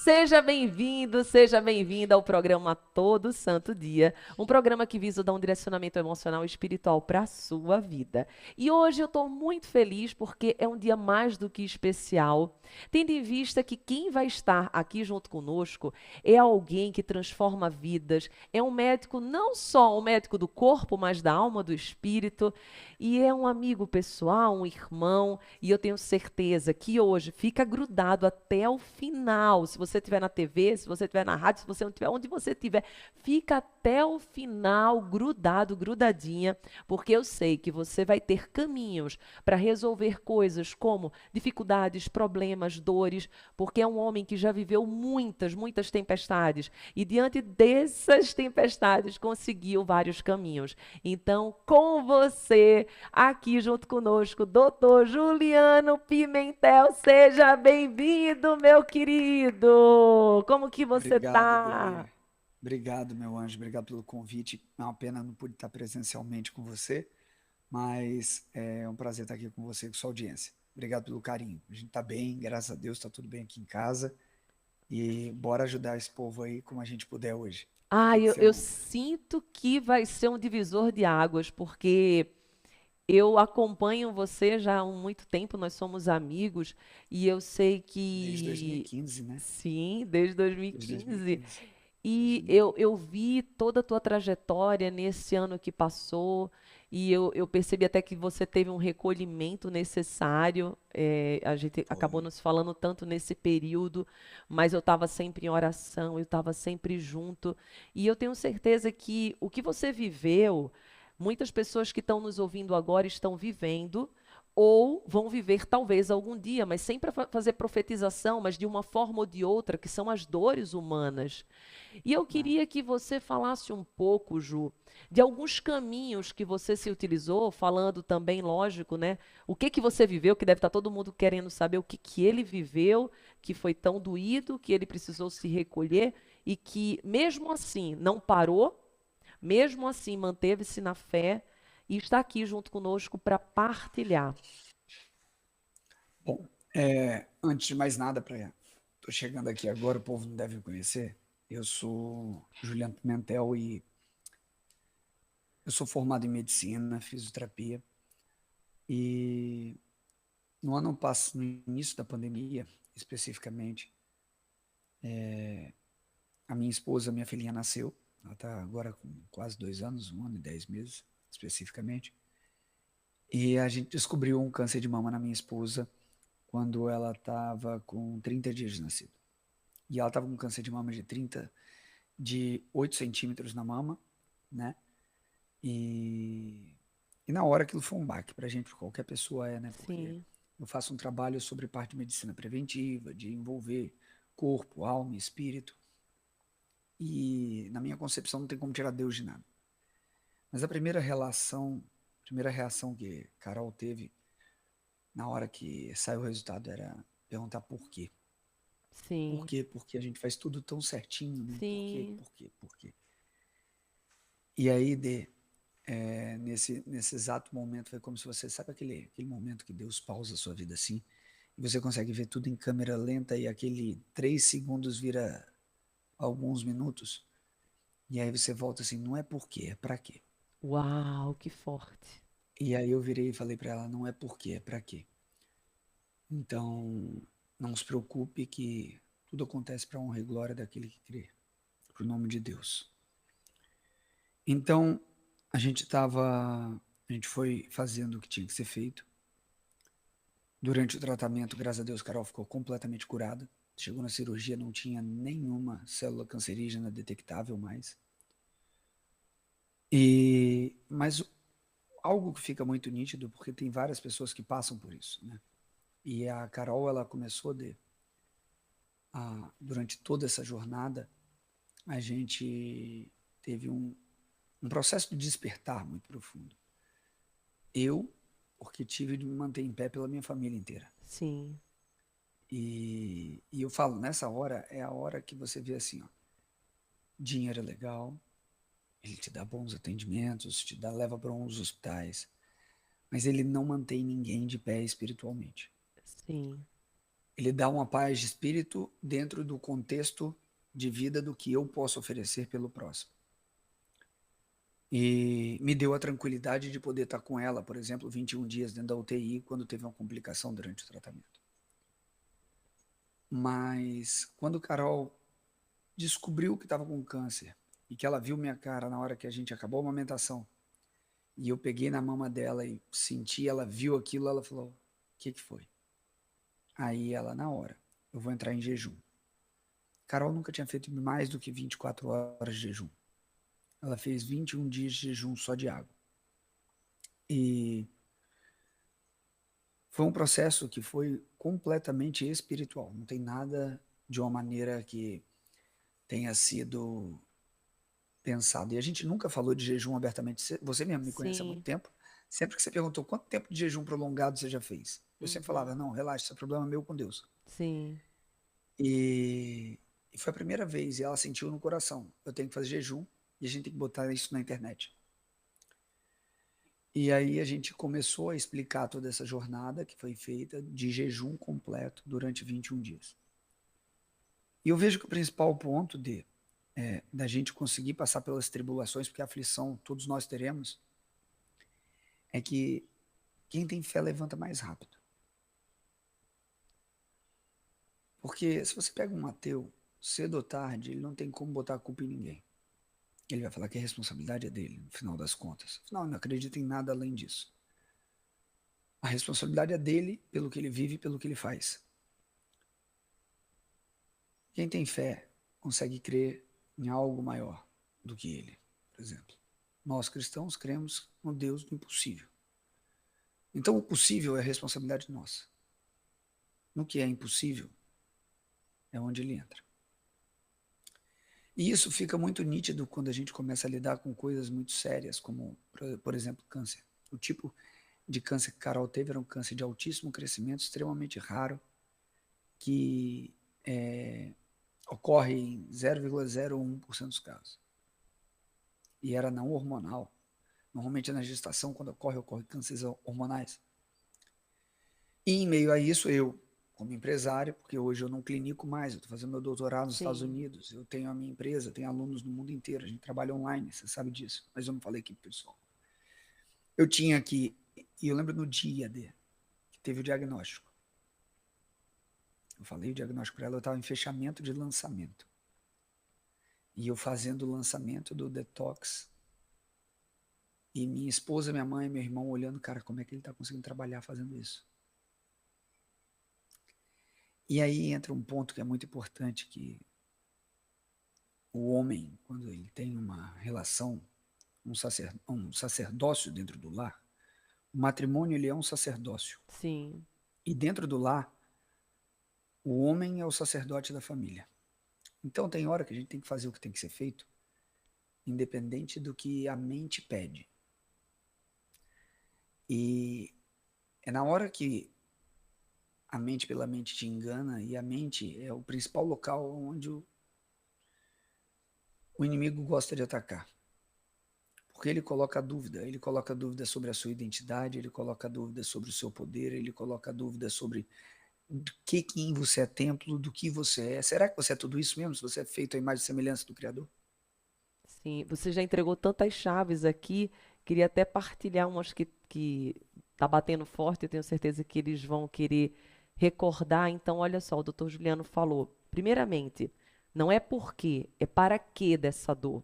Seja bem-vinda ao programa Todo Santo Dia, um programa que visa dar um direcionamento emocional e espiritual para a sua vida. E hoje eu estou muito feliz porque é um dia mais do que especial, tendo em vista que quem vai estar aqui junto conosco é alguém que transforma vidas, é um médico, não só um médico do corpo, mas da alma, do espírito, e é um amigo pessoal, um irmão, e eu tenho certeza que hoje fica grudado até o final. Se você estiver na TV, se você estiver na rádio, se você não estiver, onde você estiver, fica até o final grudado, grudadinha, porque eu sei que você vai ter caminhos para resolver coisas como dificuldades, problemas, dores, porque é um homem que já viveu muitas, muitas tempestades e diante dessas tempestades conseguiu vários caminhos. Então, com você, aqui junto conosco, doutor Juliano Pimentel. Seja bem-vindo, meu querido. Como que você Obrigado, tá? Dê. Obrigado, meu anjo. Obrigado pelo convite. É uma pena não pude estar presencialmente com você, mas é um prazer estar aqui com você e com sua audiência. Obrigado pelo carinho. A gente está bem, graças a Deus, está tudo bem aqui em casa. E bora ajudar esse povo aí como a gente puder hoje. O Ah, que que eu, você eu manda? sinto que vai ser um divisor de águas, porque eu acompanho você já há muito tempo, nós somos amigos, e eu sei Desde que 2015, né? sim, desde Desde 2015. 2015. E Sim. eu vi toda a tua trajetória nesse ano que passou, e eu percebi até que você teve um recolhimento necessário. A gente acabou Foi. nos falando tanto nesse período, mas eu estava sempre em oração, eu estava sempre junto. E eu tenho certeza que o que você viveu, muitas pessoas que estão nos ouvindo agora estão vivendo. Ou vão viver talvez algum dia, mas sem fazer profetização, mas de uma forma ou de outra, que são as dores humanas. E eu Né? queria que você falasse um pouco, Ju, de alguns caminhos que você se utilizou, falando também, lógico, né? O que que você viveu, que deve estar todo mundo querendo saber o que que ele viveu, que foi tão doído, que ele precisou se recolher e que, mesmo assim, não parou, mesmo assim, manteve-se na fé e está aqui junto conosco para partilhar. Bom, antes de mais nada, tô chegando aqui agora, o povo não deve me conhecer. Eu sou Juliano Pimentel e eu sou formado em medicina, fisioterapia e no ano passado, no início da pandemia, especificamente, a minha esposa, minha filhinha nasceu. Ela está agora com quase 2 anos, 1 ano e 10 meses, especificamente. E a gente descobriu um câncer de mama na minha esposa quando ela estava com 30 dias de nascido. E ela estava com câncer de mama de 8 centímetros na mama, né? E, e na hora aquilo foi um baque pra gente, pra qualquer pessoa né? Porque Sim, eu faço um trabalho sobre parte de medicina preventiva, de envolver corpo, alma e espírito. E na minha concepção não tem como tirar Deus de nada. Mas a primeira reação que Carol teve na hora que saiu o resultado era perguntar por quê. Por sim, quê? Porque a gente faz tudo tão certinho, né? Por quê? sim. Por quê? Por quê? E aí, nesse exato momento, foi como se você, sabe aquele momento que Deus pausa a sua vida assim, e você consegue ver tudo em câmera lenta e aquele 3 segundos vira alguns minutos, e aí você volta assim, não é por quê, é pra quê. Uau, que forte. E aí eu virei e falei pra ela, não é por quê, é pra quê. Então, não se preocupe que tudo acontece para honra e glória daquele que crê, pro nome de Deus. Então, a gente foi fazendo o que tinha que ser feito. Durante o tratamento, graças a Deus, Carol ficou completamente curada. Chegou na cirurgia, não tinha nenhuma célula cancerígena detectável mais. Mas algo que fica muito nítido, porque tem várias pessoas que passam por isso, né? E a Carol, ela começou durante toda essa jornada, a gente teve um processo de despertar muito profundo. Eu, porque tive de me manter em pé pela minha família inteira. Sim, E eu falo, nessa hora é a hora que você vê assim, ó, dinheiro é legal, ele te dá bons atendimentos, leva para uns hospitais, mas ele não mantém ninguém de pé espiritualmente. sim. ele dá uma paz de espírito dentro do contexto de vida do que eu posso oferecer pelo próximo. E me deu a tranquilidade de poder estar com ela, por exemplo, 21 dias dentro da UTI, quando teve uma complicação durante o tratamento. Mas quando Carol descobriu que estava com câncer e que ela viu minha cara na hora que a gente acabou a amamentação, e eu peguei na mama dela e senti, ela viu aquilo, ela falou: o que foi? Aí ela, na hora, eu vou entrar em jejum. Carol nunca tinha feito mais do que 24 horas de jejum. Ela fez 21 dias de jejum só de água. E foi um processo que foi completamente espiritual. Não tem nada de uma maneira que tenha sido pensado. E a gente nunca falou de jejum abertamente. Você mesmo me conhece há muito Sim. tempo. Sempre que você perguntou quanto tempo de jejum prolongado você já fez, eu sempre Uhum. falava: não, relaxa, isso é problema meu com Deus. Sim. E foi a primeira vez, e ela sentiu no coração: eu tenho que fazer jejum e a gente tem que botar isso na internet. E aí a gente começou a explicar toda essa jornada que foi feita de jejum completo durante 21 dias. E eu vejo que o principal ponto da gente conseguir passar pelas tribulações, porque a aflição todos nós teremos, é que quem tem fé levanta mais rápido. Porque se você pega um ateu, cedo ou tarde, ele não tem como botar a culpa em ninguém. Ele vai falar que a responsabilidade é dele, no final das contas. Afinal, ele não acredita em nada além disso. A responsabilidade é dele pelo que ele vive e pelo que ele faz. Quem tem fé consegue crer em algo maior do que ele, por exemplo. Nós cristãos cremos no Deus do impossível. Então o possível é responsabilidade nossa. No que é impossível é onde ele entra. E isso fica muito nítido quando a gente começa a lidar com coisas muito sérias, como, por exemplo, câncer. O tipo de câncer que Carol teve era um câncer de altíssimo crescimento, extremamente raro, que ocorre em 0,01% dos casos. E era não hormonal. Normalmente na gestação, quando ocorre cânceres hormonais. E em meio a isso, eu, como empresário, porque hoje eu não clinico mais, eu estou fazendo meu doutorado nos Estados Sim. Unidos, eu tenho a minha empresa, tenho alunos no mundo inteiro, a gente trabalha online, você sabe disso, mas eu não falei aqui pro pessoal. Eu tinha aqui, e eu lembro no dia que teve o diagnóstico. Eu falei o diagnóstico para ela, eu estava em fechamento de lançamento. E eu fazendo o lançamento do detox. E minha esposa, minha mãe, meu irmão olhando, cara, como é que ele está conseguindo trabalhar fazendo isso? E aí entra um ponto que é muito importante, que o homem, quando ele tem uma relação, um sacerdócio dentro do lar, o matrimônio ele é um sacerdócio. Sim. E dentro do lar, o homem é o sacerdote da família. Então tem hora que a gente tem que fazer o que tem que ser feito, independente do que a mente pede. E é na hora que a mente pela mente te engana, e a mente é o principal local onde o inimigo gosta de atacar. Porque ele coloca dúvida sobre a sua identidade, ele coloca dúvida sobre o seu poder, ele coloca dúvida sobre do que em você é templo, do que você é. Será que você é tudo isso mesmo? Se você é feito à imagem e semelhança do Criador? Sim. Você já entregou tantas chaves aqui. Queria até partilhar umas que tá batendo forte. Eu tenho certeza que eles vão querer recordar. Então, olha só, o doutor Juliano falou. Primeiramente, não é por quê, é para quê dessa dor.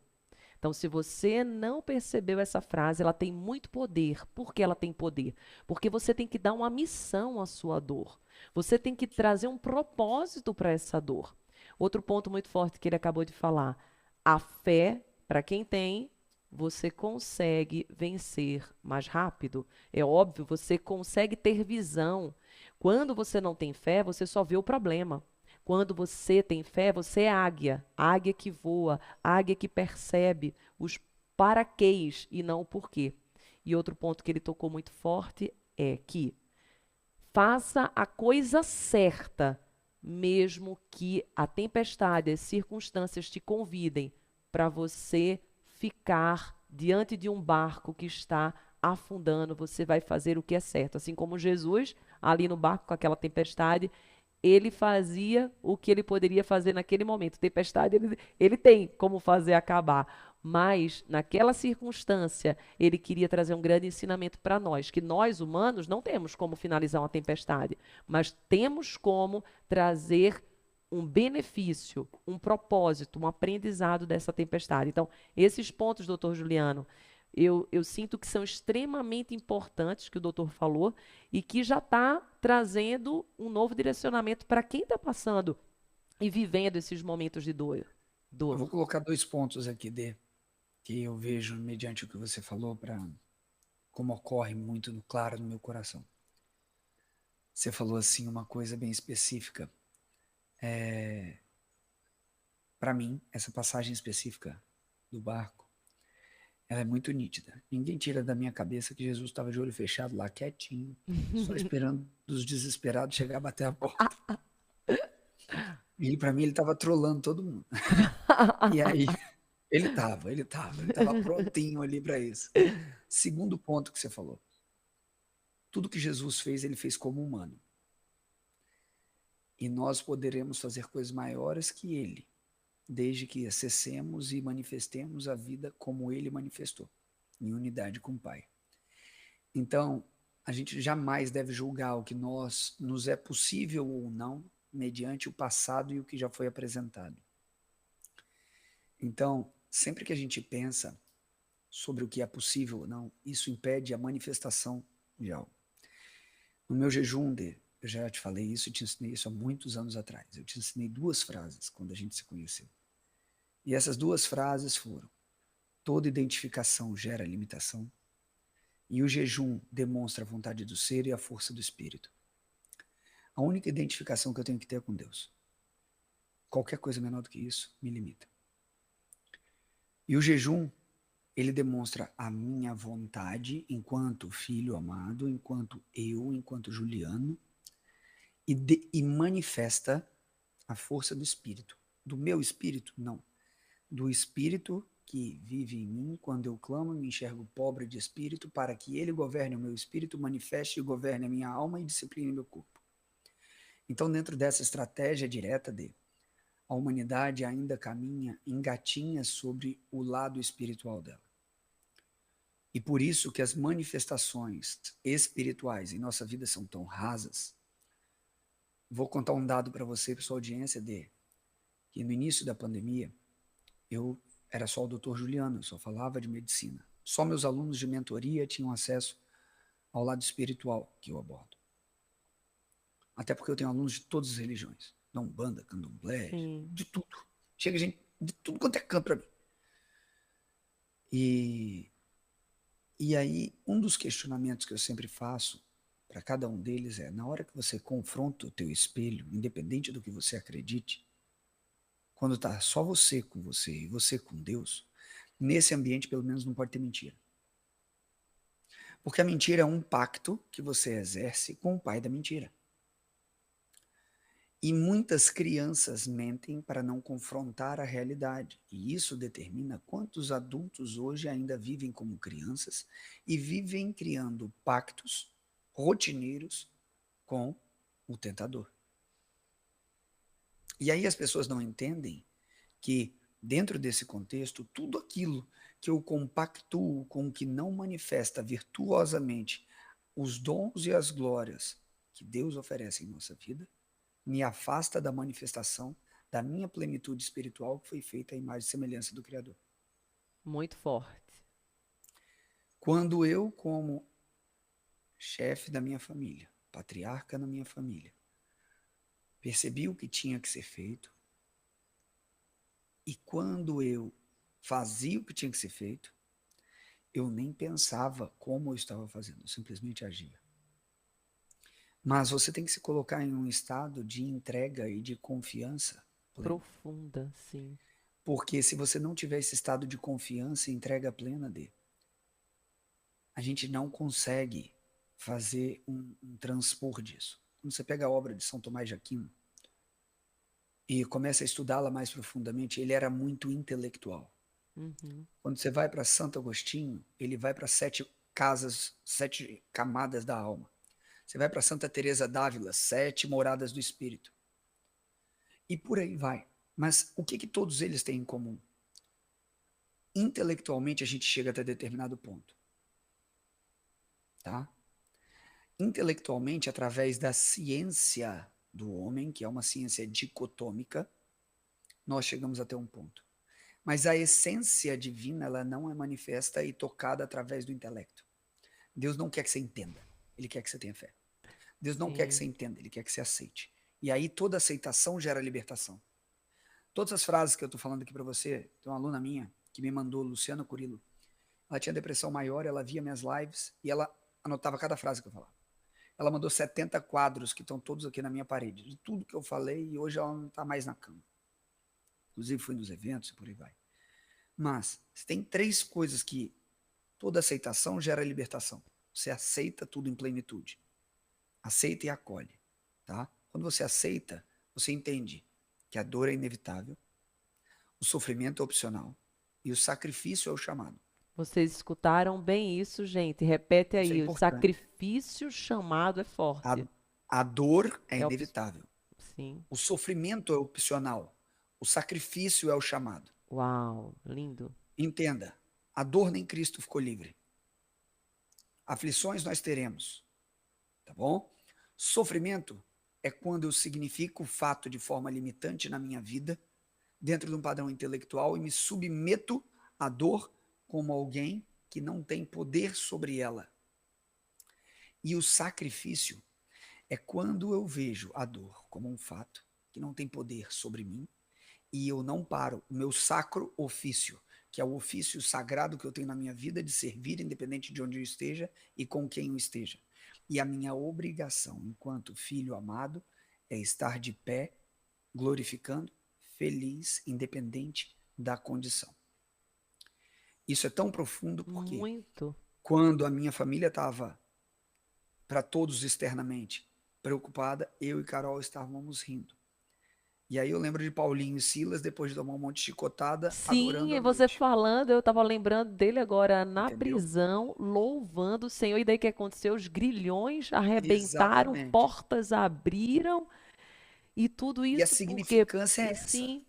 Então, se você não percebeu essa frase, ela tem muito poder. Por que ela tem poder? Porque você tem que dar uma missão à sua dor. Você tem que trazer um propósito para essa dor. Outro ponto muito forte que ele acabou de falar: a fé, para quem tem, você consegue vencer mais rápido. É óbvio, você consegue ter visão. Quando você não tem fé, você só vê o problema. Quando você tem fé, você é águia, águia que voa, águia que percebe os paraquês e não o porquê. E outro ponto que ele tocou muito forte é que faça a coisa certa, mesmo que a tempestade, as circunstâncias te convidem para você ficar diante de um barco que está afundando, você vai fazer o que é certo. Assim como Jesus, ali no barco com aquela tempestade, ele fazia o que ele poderia fazer naquele momento. Tempestade, ele tem como fazer acabar. Mas, naquela circunstância, ele queria trazer um grande ensinamento para nós, que nós, humanos, não temos como finalizar uma tempestade, mas temos como trazer um benefício, um propósito, um aprendizado dessa tempestade. Então, esses pontos, doutor Juliano, eu sinto que são extremamente importantes, que o doutor falou, e que já está trazendo um novo direcionamento para quem está passando e vivendo esses momentos de dor. Eu dor. vou colocar dois pontos aqui, Dê, que eu vejo mediante o que você falou, para como ocorre muito claro no meu coração. Você falou assim uma coisa bem específica. Para mim, essa passagem específica do barco, ela é muito nítida. Ninguém tira da minha cabeça que Jesus estava de olho fechado lá, quietinho, só esperando os desesperados chegar a bater a porta. E para mim ele estava trolando todo mundo. E aí ele estava prontinho ali para isso. Segundo ponto que você falou. Tudo que Jesus fez, ele fez como humano. E nós poderemos fazer coisas maiores que ele, desde que acessemos e manifestemos a vida como ele manifestou, em unidade com o Pai. Então, a gente jamais deve julgar o que nos é possível ou não, mediante o passado e o que já foi apresentado. Então, sempre que a gente pensa sobre o que é possível ou não, isso impede a manifestação de algo. No meu jejum, eu já te falei isso, eu te ensinei isso há muitos anos atrás. Eu te ensinei duas frases quando a gente se conheceu. E essas duas frases foram: toda identificação gera limitação, e o jejum demonstra a vontade do ser e a força do espírito. A única identificação que eu tenho que ter é com Deus. Qualquer coisa menor do que isso me limita. E o jejum, ele demonstra a minha vontade enquanto filho amado, enquanto Juliano, e manifesta a força do espírito. Do meu espírito? Não. Do espírito que vive em mim, quando eu clamo, me enxergo pobre de espírito, para que ele governe o meu espírito, manifeste e governe a minha alma e discipline meu corpo. Então, dentro dessa estratégia direta a humanidade ainda engatinha sobre o lado espiritual dela. E por isso que as manifestações espirituais em nossa vida são tão rasas. Vou contar um dado para você e para sua audiência, que no início da pandemia, eu era só o doutor Juliano, eu só falava de medicina. Só meus alunos de mentoria tinham acesso ao lado espiritual que eu abordo. Até porque eu tenho alunos de todas as religiões. Da Umbanda, Candomblé, Sim. de tudo. Chega gente de tudo quanto é canto para mim. E aí, um dos questionamentos que eu sempre faço para cada um deles é: na hora que você confronta o teu espelho, independente do que você acredite, quando está só você e você com Deus, nesse ambiente pelo menos não pode ter mentira. Porque a mentira é um pacto que você exerce com o pai da mentira. E muitas crianças mentem para não confrontar a realidade. E isso determina quantos adultos hoje ainda vivem como crianças e vivem criando pactos rotineiros com o tentador. E aí as pessoas não entendem que, dentro desse contexto, tudo aquilo que eu compactuo com o que não manifesta virtuosamente os dons e as glórias que Deus oferece em nossa vida, me afasta da manifestação da minha plenitude espiritual que foi feita à imagem e semelhança do Criador. Muito forte. Quando eu, como chefe da minha família, patriarca na minha família, percebi o que tinha que ser feito, e quando eu fazia o que tinha que ser feito, eu nem pensava como eu estava fazendo, eu simplesmente agia. Mas você tem que se colocar em um estado de entrega e de confiança plena. Profunda, sim. Porque se você não tiver esse estado de confiança e entrega plena a gente não consegue fazer um transpor disso. Quando você pega a obra de São Tomás de Aquino e começa a estudá-la mais profundamente, ele era muito intelectual. Uhum. Quando você vai para Santo Agostinho, ele vai para 7 camadas da alma. Você vai para Santa Teresa d'Ávila, 7 moradas do Espírito. E por aí vai. Mas o que todos eles têm em comum? Intelectualmente a gente chega até determinado ponto, tá? Intelectualmente, através da ciência do homem, que é uma ciência dicotômica, nós chegamos até um ponto. Mas a essência divina, ela não é manifesta e tocada através do intelecto. Deus não quer que você entenda, ele quer que você tenha fé. Deus não quer que você Sim. entenda, ele quer que você aceite. E aí toda aceitação gera libertação. Todas as frases que eu estou falando aqui para você, tem uma aluna minha que me mandou, Luciana Curilo. Ela tinha depressão maior, ela via minhas lives e ela anotava cada frase que eu falava. Ela mandou 70 quadros que estão todos aqui na minha parede, de tudo que eu falei, e hoje ela não está mais na cama. Inclusive fui nos eventos e por aí vai. Mas tem 3 coisas que toda aceitação gera libertação. Você aceita tudo em plenitude. Aceita e acolhe. Tá? Quando você aceita, você entende que a dor é inevitável, o sofrimento é opcional e o sacrifício é o chamado. Vocês escutaram bem isso, gente. Repete Isso é aí. O importante. sacrifício chamado é A, forte. a dor é É inevitável. sim. O sofrimento é opcional. O sacrifício é o chamado. Uau, lindo. Entenda, a dor nem Cristo ficou livre. Aflições nós teremos, tá bom? Sofrimento é quando eu significo o fato de forma limitante na minha vida, dentro de um padrão intelectual, e me submeto à dor como alguém que não tem poder sobre ela. E o sacrifício é quando eu vejo a dor como um fato que não tem poder sobre mim e eu não paro o meu sacro ofício, que é o ofício sagrado que eu tenho na minha vida de servir, independente de onde eu esteja e com quem eu esteja. E a minha obrigação, enquanto filho amado, é estar de pé, glorificando, feliz, independente da condição. Isso é tão profundo porque Muito. quando a minha família estava, para todos externamente, preocupada, eu e Carol estávamos rindo. E aí eu lembro de Paulinho e Silas, depois de tomar um monte de chicotada, Sim, adorando e a você noite. falando, eu estava lembrando dele agora na Entendeu? prisão, louvando o Senhor. E daí o que aconteceu? Os grilhões arrebentaram, Exatamente. portas abriram e tudo E a isso porque, significância é essa. sim,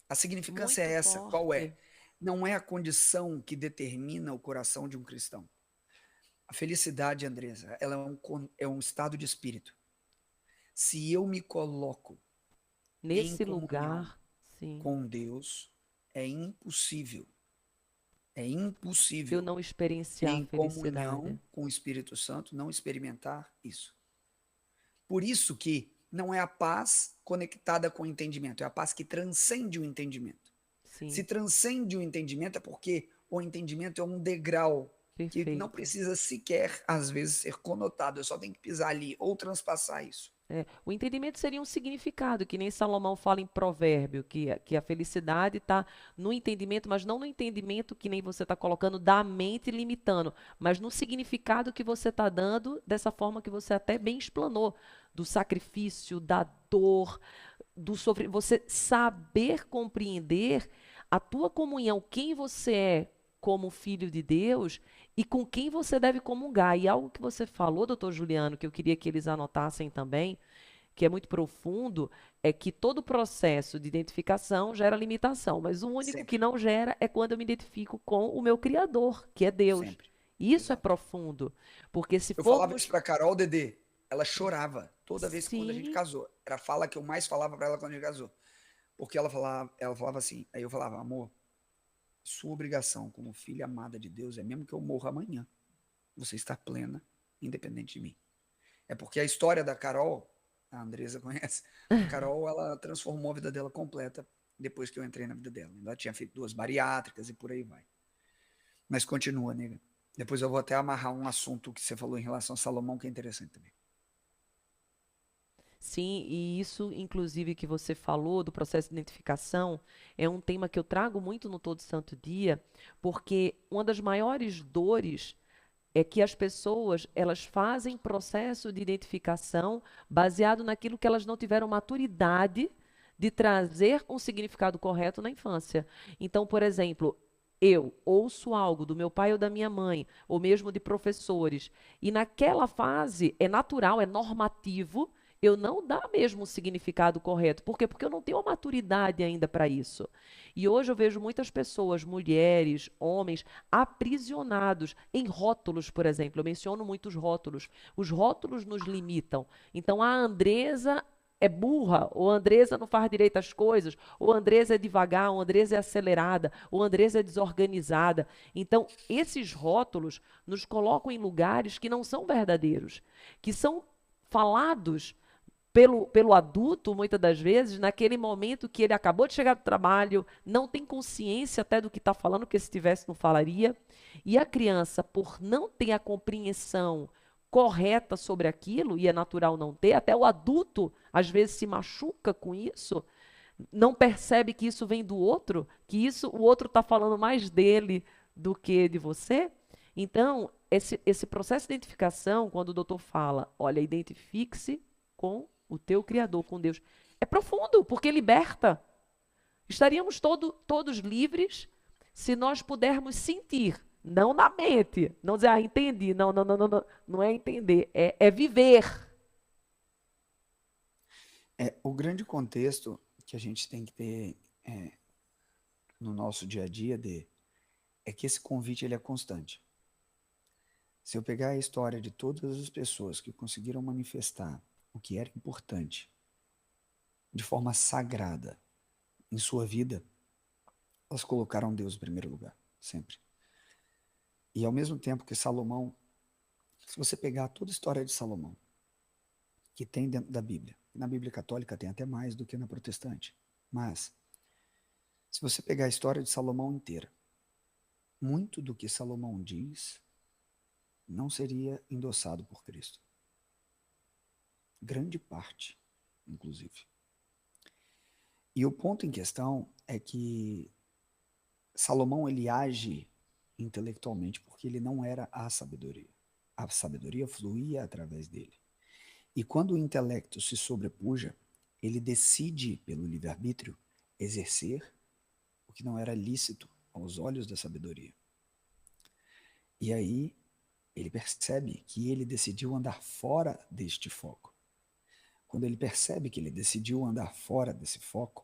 A significância é muito essa. Qual é? forte. Não é a condição que determina o coração de um cristão. A felicidade, Andresa, ela é um estado de espírito. Se eu me coloco em Nesse comunhão lugar, sim, com Deus, é impossível. É eu impossível não experienciar a em comunhão felicidade. com o Espírito Santo não experimentar isso. Por isso que não é a paz conectada com o entendimento, é a paz que transcende o entendimento. Se Sim, transcende o entendimento é porque o entendimento é um degrau que não perfeito. precisa sequer, às vezes, ser conotado, eu só tenho que pisar ali ou transpassar isso. É, o entendimento seria um significado, que nem Salomão fala em provérbio, que a felicidade está no entendimento, mas não no entendimento que nem você está colocando da mente limitando, mas no significado que você está dando, dessa forma que você até bem explanou, do sacrifício, da dor, do sofrimento, você saber compreender a tua comunhão, quem você é como filho de Deus e com quem você deve comungar. E algo que você falou, doutor Juliano, que eu queria que eles anotassem também, que é muito profundo, é que todo processo de identificação gera limitação, mas o único que Sempre, não gera é quando eu me identifico com o meu Criador, que é Deus. sempre. Isso é Exato. profundo, porque se Eu falava isso formos. pra Carol, Dedê, ela chorava toda vez que quando a gente Sim, casou. Era a fala que eu mais falava pra ela quando a gente casou. Porque ela falava assim, aí eu falava, amor, sua obrigação como filha amada de Deus é mesmo que eu morra amanhã. Você está plena, independente de mim. É porque a história da Carol, a Andresa conhece, a Carol, ela transformou a vida dela completa depois que eu entrei na vida dela. Ela tinha feito 2 bariátricas e por aí vai. Mas continua, nega. Depois eu vou até amarrar um assunto que você falou em relação a Salomão, que é interessante também. sim, e isso, inclusive, que você falou do processo de identificação, é um tema que eu trago muito no Todo Santo Dia, porque uma das maiores dores é que as pessoas, elas fazem processo de identificação baseado naquilo que elas não tiveram maturidade de trazer um significado correto na infância. Então, por exemplo, eu ouço algo do meu pai ou da minha mãe, ou mesmo de professores, e naquela fase é natural, é normativo, eu não dar mesmo o significado correto. Por quê? Porque eu não tenho a maturidade ainda para isso. E hoje eu vejo muitas pessoas, mulheres, homens, aprisionados em rótulos, por exemplo. Eu menciono muitos rótulos. Os rótulos nos limitam. Então, a Andresa é burra, ou a Andresa não faz direito as coisas, ou a Andresa é devagar, ou a Andresa é acelerada, ou a Andresa é desorganizada. Então, esses rótulos nos colocam em lugares que não são verdadeiros, que são falados pelo adulto, muitas das vezes, naquele momento que ele acabou de chegar do trabalho, não tem consciência até do que está falando, porque se tivesse não falaria. E a criança, por não ter a compreensão correta sobre aquilo, e é natural não ter, até o adulto às vezes se machuca com isso, não percebe que isso vem do outro, que isso o outro está falando mais dele do que de você. Então, esse processo de identificação, quando o doutor fala, olha, identifique-se com o teu Criador, com Deus, é profundo, porque liberta. Estaríamos todos livres se nós pudermos sentir, não na mente, não dizer, entendi, não, não, não, não, não, não é entender, é viver. O grande contexto que a gente tem que ter no nosso dia a dia é que esse convite ele é constante. Se eu pegar a história de todas as pessoas que conseguiram manifestar o que era importante de forma sagrada em sua vida, elas colocaram Deus em primeiro lugar, sempre. E ao mesmo tempo que Salomão, se você pegar toda a história de Salomão, que tem dentro da Bíblia, na Bíblia católica tem até mais do que na protestante, mas se você pegar a história de Salomão inteira, muito do que Salomão diz não seria endossado por Cristo. Grande parte, inclusive. E o ponto em questão é que Salomão ele age intelectualmente porque ele não era a sabedoria. A sabedoria fluía através dele. E quando o intelecto se sobrepuja, ele decide, pelo livre-arbítrio, exercer o que não era lícito aos olhos da sabedoria. E aí ele percebe que ele decidiu andar fora deste foco. Quando ele percebe que ele decidiu andar fora desse foco,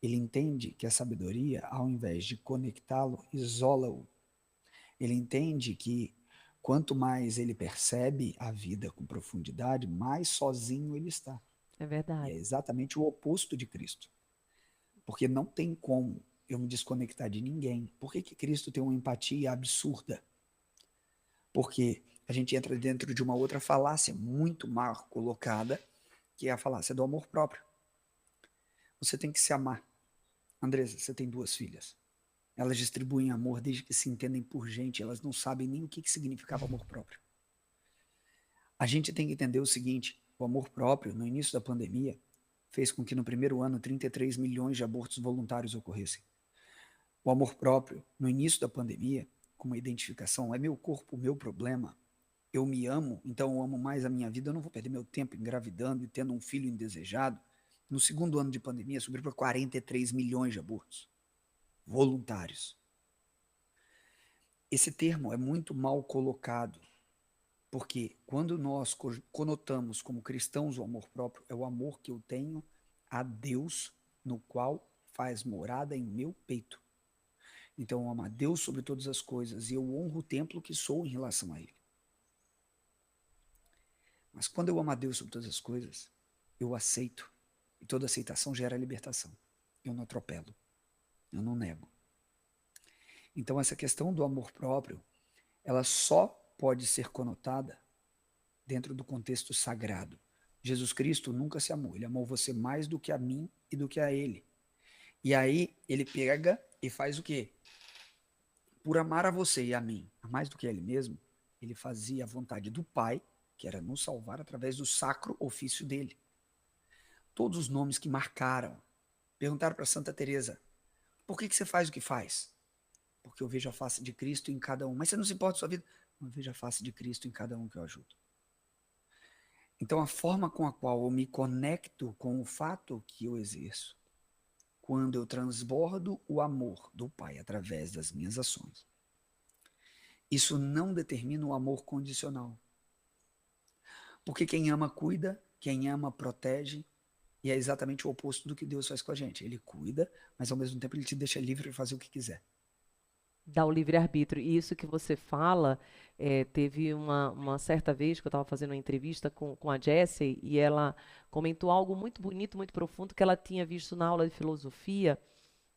ele entende que a sabedoria, ao invés de conectá-lo, isola-o. Ele entende que quanto mais ele percebe a vida com profundidade, mais sozinho ele está. É E é verdade. exatamente o oposto de Cristo. Porque não tem como eu me desconectar de ninguém. Por que Cristo tem uma empatia absurda? Porque a gente entra dentro de uma outra falácia muito mal colocada, que é a falácia do amor próprio. Você tem que se amar. Andresa, você tem 2 filhas. Elas distribuem amor desde que se entendem por gente, elas não sabem nem o que significava amor próprio. A gente tem que entender o seguinte, o amor próprio, no início da pandemia, fez com que no primeiro ano 33 milhões de abortos voluntários ocorressem. O amor próprio, no início da pandemia, com uma identificação, é meu corpo, meu problema, eu me amo, então eu amo mais a minha vida, eu não vou perder meu tempo engravidando e tendo um filho indesejado. No segundo ano de pandemia, subiu para 43 milhões de abortos voluntários. Esse termo é muito mal colocado, porque quando nós conotamos como cristãos o amor próprio, é o amor que eu tenho a Deus, no qual faz morada em meu peito. Então eu amo a Deus sobre todas as coisas e eu honro o templo que sou em relação a Ele. Mas quando eu amo a Deus sobre todas as coisas, eu aceito. E toda aceitação gera libertação. Eu não atropelo. Eu não nego. Então essa questão do amor próprio, ela só pode ser conotada dentro do contexto sagrado. Jesus Cristo nunca se amou. Ele amou você mais do que a mim e do que a Ele. E aí ele pega e faz o quê? Por amar a você e a mim, a mais do que a Ele mesmo, ele fazia a vontade do Pai, que era nos salvar através do sacro ofício dele. Todos os nomes que marcaram. Perguntaram para Santa Teresa, por que você faz o que faz? Porque eu vejo a face de Cristo em cada um. Mas você não se importa com a sua vida? Eu vejo a face de Cristo em cada um que eu ajudo. Então a forma com a qual eu me conecto com o fato que eu exerço, quando eu transbordo o amor do Pai através das minhas ações. Isso não determina o amor condicional. Porque quem ama cuida, quem ama protege, e é exatamente o oposto do que Deus faz com a gente. Ele cuida, mas ao mesmo tempo ele te deixa livre para fazer o que quiser. Dá o livre-arbítrio. E isso que você fala, teve uma certa vez que eu estava fazendo uma entrevista com a Jessie e ela comentou algo muito bonito, muito profundo, que ela tinha visto na aula de filosofia,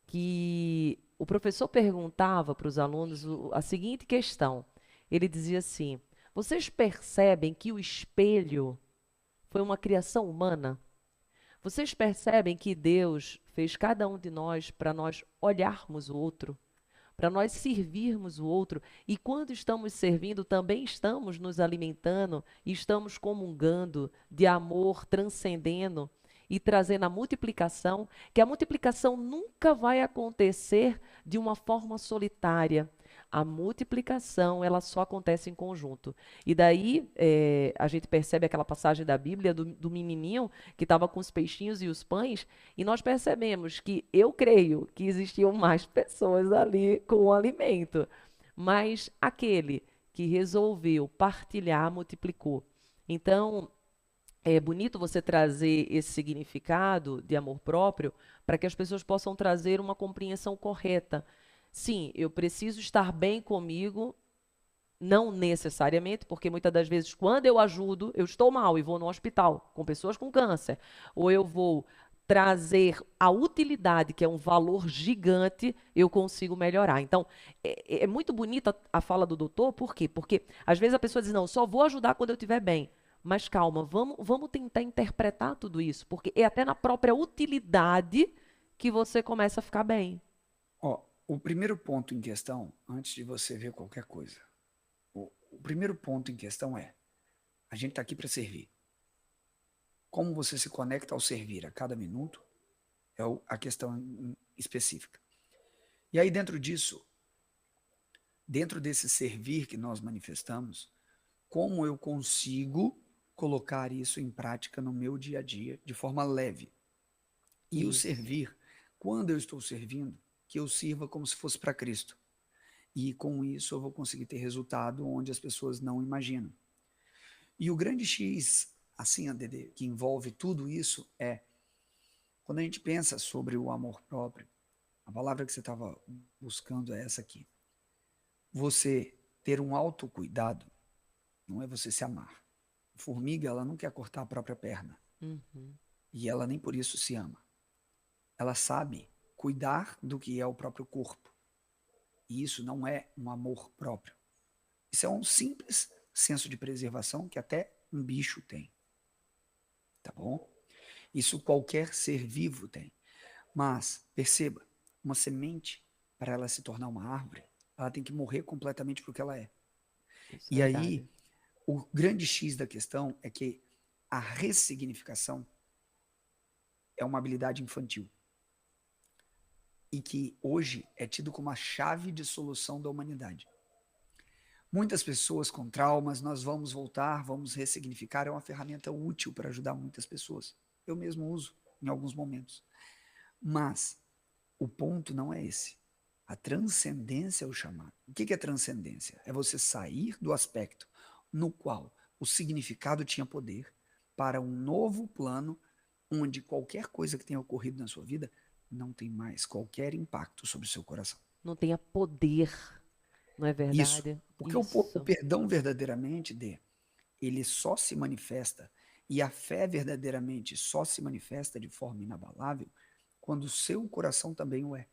que o professor perguntava para os alunos a seguinte questão. Ele dizia assim: vocês percebem que o espelho foi uma criação humana? Vocês percebem que Deus fez cada um de nós para nós olharmos o outro? Para nós servirmos o outro. E quando estamos servindo, também estamos nos alimentando e estamos comungando de amor, transcendendo e trazendo a multiplicação, que a multiplicação nunca vai acontecer de uma forma solitária. A multiplicação, ela só acontece em conjunto. E daí, a gente percebe aquela passagem da Bíblia do menininho que estava com os peixinhos e os pães, e nós percebemos que eu creio que existiam mais pessoas ali com o alimento, mas aquele que resolveu partilhar multiplicou. Então, é bonito você trazer esse significado de amor próprio para que as pessoas possam trazer uma compreensão correta. Sim, eu preciso estar bem comigo, não necessariamente, porque muitas das vezes, quando eu ajudo, eu estou mal e vou no hospital com pessoas com câncer. Ou eu vou trazer a utilidade, que é um valor gigante, eu consigo melhorar. Então, é muito bonita a fala do doutor, por quê? Porque às vezes a pessoa diz, não, só vou ajudar quando eu estiver bem. Mas calma, vamos tentar interpretar tudo isso, porque é até na própria utilidade que você começa a ficar bem. Ó, o primeiro ponto em questão, antes de você ver qualquer coisa, o primeiro ponto em questão é: a gente está aqui para servir. Como você se conecta ao servir a cada minuto é a questão específica. E aí, dentro disso, dentro desse servir que nós manifestamos, como eu consigo colocar isso em prática no meu dia a dia de forma leve? E o Isso. servir, quando eu estou servindo, que eu sirva como se fosse para Cristo. E com isso eu vou conseguir ter resultado onde as pessoas não imaginam. E o grande X, assim, ADD, que envolve tudo isso é, quando a gente pensa sobre o amor próprio, a palavra que você estava buscando é essa aqui. Você ter um autocuidado não é você se amar. A formiga, ela não quer cortar a própria perna. Uhum. E ela nem por isso se ama. Ela sabe cuidar do que é o próprio corpo. E isso não é um amor próprio. Isso é um simples senso de preservação que até um bicho tem. Tá bom? Isso qualquer ser vivo tem. Mas, perceba, uma semente, para ela se tornar uma árvore, ela tem que morrer completamente porque ela é. Isso é E aí, verdade. o grande X da questão é que a ressignificação é uma habilidade infantil. E que hoje é tido como a chave de solução da humanidade. Muitas pessoas com traumas, nós vamos voltar, vamos ressignificar, é uma ferramenta útil para ajudar muitas pessoas. Eu mesmo uso em alguns momentos. Mas o ponto não é esse. A transcendência é o chamado. O que é transcendência? É você sair do aspecto no qual o significado tinha poder para um novo plano onde qualquer coisa que tenha ocorrido na sua vida não tem mais qualquer impacto sobre o seu coração. Não tenha poder, não é Isso. verdade? Porque o Isso. perdão verdadeiramente, ele só se manifesta, e a fé verdadeiramente só se manifesta de forma inabalável quando o seu coração também o é.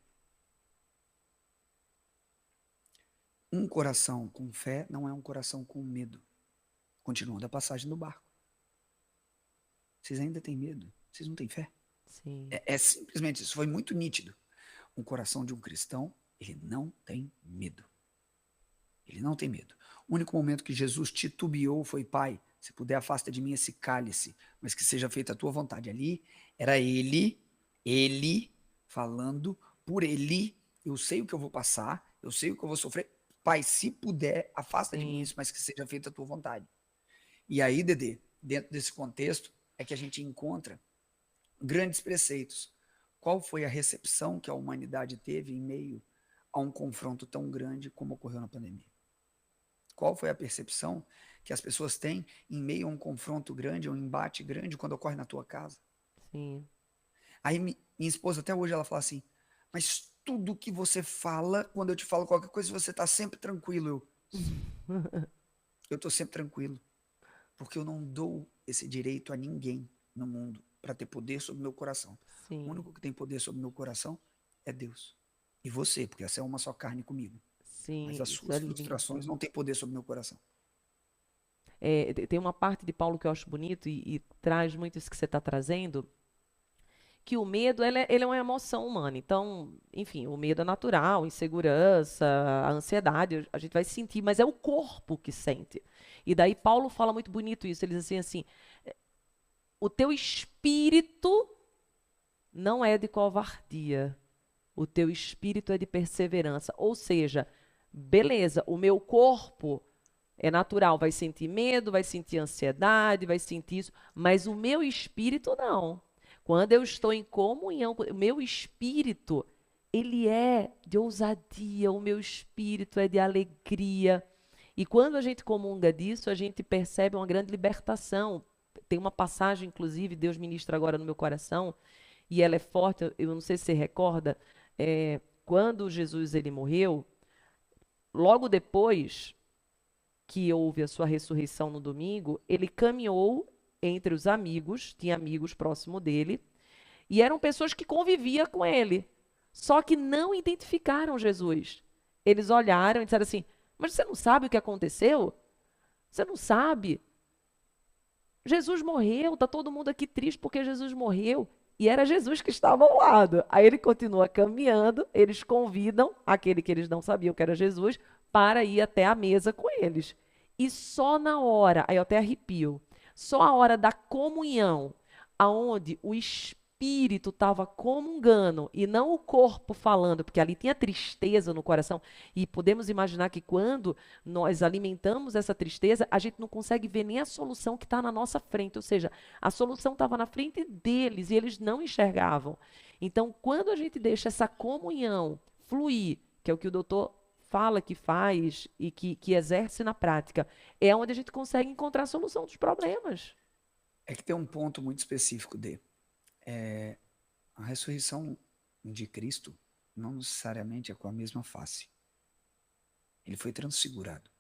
Um coração com fé não é um coração com medo. Continuando a passagem do barco. Vocês ainda têm medo? Vocês não têm fé? Sim. É simplesmente isso. Foi muito nítido. Um coração de um cristão, ele não tem medo. Ele não tem medo. O único momento que Jesus titubeou foi: Pai, se puder, afasta de mim esse cálice, mas que seja feita a tua vontade. Ali era ele falando por ele. Eu sei o que eu vou passar, eu sei o que eu vou sofrer. Pai, se puder, afasta de mim Sim. isso, mas que seja feita a tua vontade. E aí, Dedê, dentro desse contexto, é que a gente encontra grandes preceitos. qual foi a recepção que a humanidade teve em meio a um confronto tão grande como ocorreu na pandemia? Qual foi a percepção que as pessoas têm em meio a um confronto grande, a um embate grande quando ocorre na tua casa? Sim. Aí minha esposa até hoje ela fala assim, mas tudo que você fala, quando eu te falo qualquer coisa, você está sempre tranquilo. Eu estou sempre tranquilo, porque eu não dou esse direito a ninguém no mundo para ter poder sobre o meu coração. O Sim. único que tem poder sobre o meu coração é Deus. E você, porque essa é uma só carne comigo. Mas Sim, as isso suas é lindo. frustrações não têm poder sobre o meu coração. Tem uma parte de Paulo que eu acho bonito e traz muito isso que você está trazendo, que o medo ele é uma emoção humana. Então, enfim, o medo é natural, insegurança, a ansiedade, a gente vai sentir, mas é o corpo que sente. E daí Paulo fala muito bonito isso. Ele diz assim, o teu espírito não é de covardia, o teu espírito é de perseverança. Ou seja, beleza, o meu corpo é natural, vai sentir medo, vai sentir ansiedade, vai sentir isso, mas o meu espírito não. Quando eu estou em comunhão, o meu espírito, ele é de ousadia, o meu espírito é de alegria. E quando a gente comunga disso, a gente percebe uma grande libertação. Tem uma passagem, inclusive, Deus ministra agora no meu coração, e ela é forte, eu não sei se você recorda, quando Jesus ele morreu, logo depois que houve a sua ressurreição no domingo, ele caminhou entre os amigos, tinha amigos próximo dele, e eram pessoas que conviviam com ele, só que não identificaram Jesus. Eles olharam e disseram assim: Mas você não sabe o que aconteceu? Você não sabe? Jesus morreu, tá todo mundo aqui triste porque Jesus morreu. E era Jesus que estava ao lado. Aí ele continua caminhando, eles convidam aquele que eles não sabiam que era Jesus para ir até a mesa com eles. E só na hora, aí eu até arrepio, só a hora da comunhão, aonde o espírito estava comungando e não o corpo falando, porque ali tinha tristeza no coração. E podemos imaginar que quando nós alimentamos essa tristeza, a gente não consegue ver nem a solução que está na nossa frente. Ou seja, a solução estava na frente deles e eles não enxergavam. Então, quando a gente deixa essa comunhão fluir, que é o que o doutor fala que faz e que exerce na prática, é onde a gente consegue encontrar a solução dos problemas. É que tem um ponto muito específico de a ressurreição de Cristo não necessariamente é com a mesma face. Ele foi transfigurado.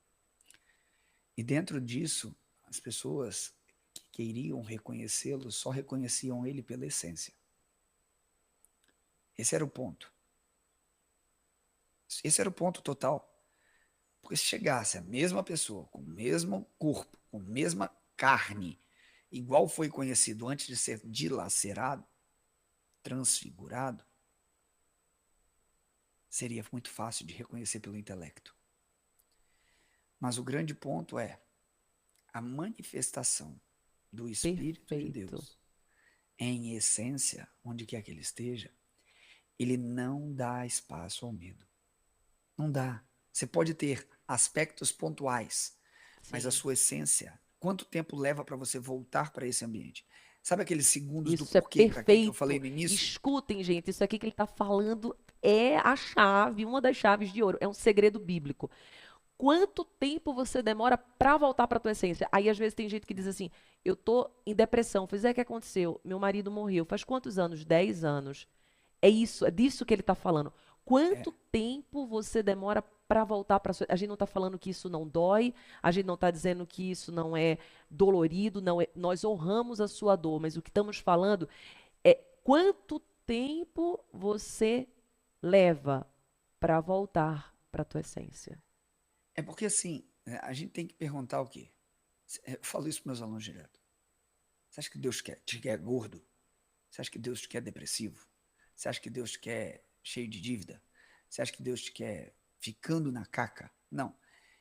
E dentro disso, as pessoas que queriam reconhecê-lo só reconheciam ele pela essência. Esse era o ponto. Esse era o ponto total. Porque se chegasse a mesma pessoa, com o mesmo corpo, com a mesma carne, igual foi conhecido antes de ser dilacerado, transfigurado, seria muito fácil de reconhecer pelo intelecto. Mas o grande ponto é a manifestação do Espírito de Perfeito. Deus em essência, onde quer que ele esteja, ele não dá espaço ao medo. Não dá. Você pode ter aspectos pontuais, mas a Sim. sua essência, quanto tempo leva para você voltar para esse ambiente? Sabe aqueles segundos do Isso é porquê e para quê que eu falei perfeito. no início? Escutem, gente, isso aqui que ele está falando é a chave, uma das chaves de ouro. É um segredo bíblico. Quanto tempo você demora para voltar para tua essência? Aí às vezes tem gente que diz assim: "Eu tô em depressão". Fiz é que aconteceu? Meu marido morreu. Faz quantos anos? 10 anos. É isso, é disso que ele está falando. É, Quanto tempo você demora para voltar para sua... A gente não está falando que isso não dói, a gente não está dizendo que isso não é dolorido, não é... Nós honramos a sua dor, mas o que estamos falando é quanto tempo você leva para voltar para tua essência. é porque assim, a gente tem que perguntar o quê? Eu falo isso para meus alunos direto. Você acha que Deus te quer gordo? Você acha que Deus te quer depressivo? Você acha que Deus te quer cheio de dívida? Você acha que Deus te quer ficando na caca? Não.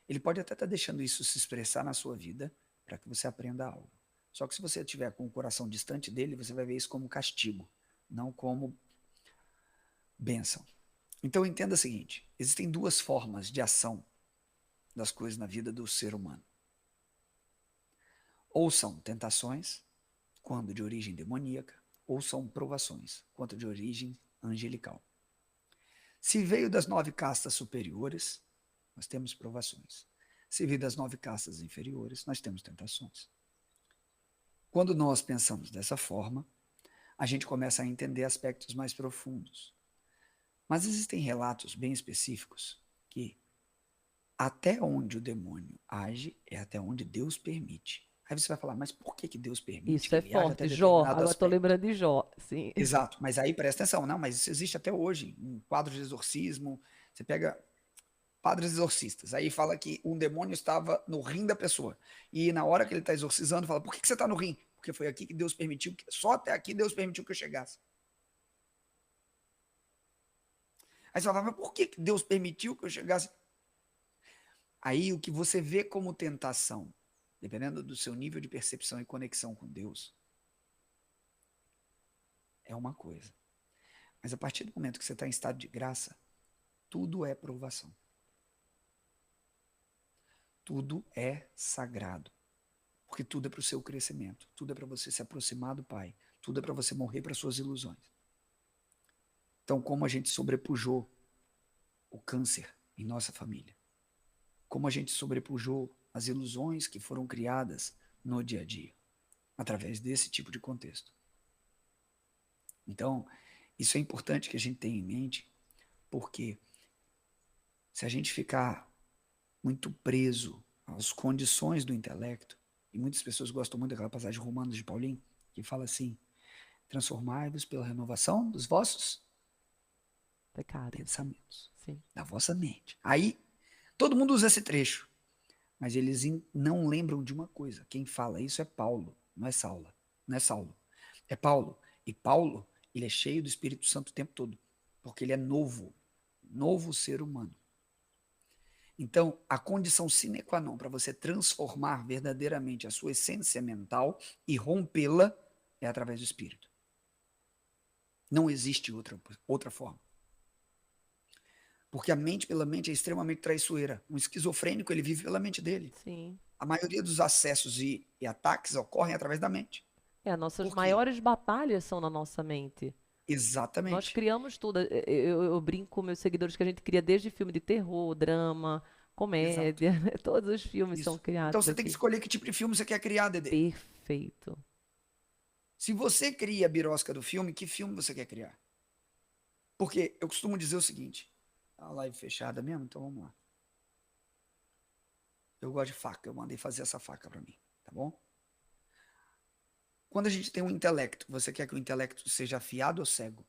Ele pode até estar deixando isso se expressar na sua vida para que você aprenda algo. Só que se você estiver com o coração distante dele, você vai ver isso como castigo, não como bênção. Então entenda o seguinte: existem duas formas de ação das coisas na vida do ser humano. Ou são tentações, quando de origem demoníaca, ou são provações, quanto de origem angelical. Se veio das 9 castas superiores, nós temos provações. Se veio das 9 castas inferiores, nós temos tentações. Quando nós pensamos dessa forma, a gente começa a entender aspectos mais profundos. Mas existem relatos bem específicos que até onde o demônio age é até onde Deus permite. Aí você vai falar, mas por que Deus permite Isso que é ele haja até forte. Jó, determinado agora estou aspecto? lembrando de Jó. Sim. Exato, mas aí presta atenção, não, mas isso existe até hoje, em quadros de exorcismo, você pega padres exorcistas, aí fala que um demônio estava no rim da pessoa, e na hora que ele está exorcizando, fala, por que você está no rim? Porque foi aqui que Deus permitiu, só até aqui Deus permitiu que eu chegasse. Aí você fala, mas por que Deus permitiu que eu chegasse? Aí o que você vê como tentação, dependendo do seu nível de percepção e conexão com Deus, é uma coisa. Mas a partir do momento que você está em estado de graça, tudo é provação. Tudo é sagrado. Porque tudo é para o seu crescimento. Tudo é para você se aproximar do Pai. Tudo é para você morrer para suas ilusões. Então, como a gente sobrepujou o câncer em nossa família? Como a gente sobrepujou as ilusões que foram criadas no dia a dia? Através desse tipo de contexto. Então, isso é importante que a gente tenha em mente, porque se a gente ficar muito preso às condições do intelecto, e muitas pessoas gostam muito daquela passagem romana de Paulinho, que fala assim, transformai-vos pela renovação dos vossos pensamentos, Sim. da vossa mente. Aí, todo mundo usa esse trecho, mas eles não lembram de uma coisa. Quem fala isso é Paulo, não é Saulo. Não é Saulo. É Paulo. E Paulo, ele é cheio do Espírito Santo o tempo todo, porque ele é novo ser humano. Então, a condição sine qua non para você transformar verdadeiramente a sua essência mental e rompê-la é através do Espírito. Não existe outra forma. Porque a mente pela mente é extremamente traiçoeira. Um esquizofrênico, ele vive pela mente dele. Sim. A maioria dos acessos e ataques ocorrem através da mente. Nossas Por quê? maiores batalhas são na nossa mente. Nós Exatamente. criamos tudo. Eu brinco com meus seguidores que a gente cria desde filme de terror, drama, Exato. comédia. Todos os filmes são Isso. Então criados você tem que aqui. escolher que tipo de filme você quer criar, Dedê. Perfeito. Se você cria a birosca do filme, que filme você quer criar? Porque eu costumo dizer o seguinte, a live fechada mesmo, então vamos lá. Eu gosto de faca, eu mandei fazer essa faca para mim, tá bom? Quando a gente tem um intelecto, você quer que o intelecto seja afiado ou cego?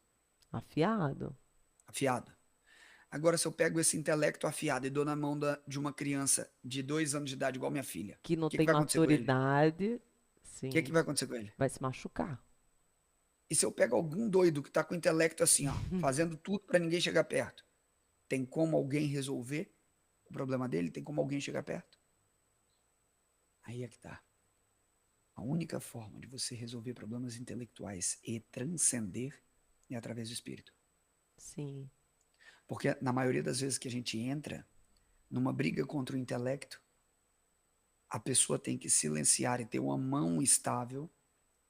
Afiado. Afiado. Agora, se eu pego esse intelecto afiado e dou na mão de uma criança de 2 anos de idade, igual minha filha, Que não o que tem vai acontecer com ele? maturidade, O que sim, vai acontecer com ele? vai se machucar. E se eu pego algum doido que está com o intelecto assim, ó, fazendo tudo para ninguém chegar perto, tem como alguém resolver o problema dele? Tem como alguém chegar perto? Aí é que tá. A única forma de você resolver problemas intelectuais e transcender é através do espírito. Sim. Porque na maioria das vezes que a gente entra numa briga contra o intelecto, a pessoa tem que silenciar e ter uma mão estável,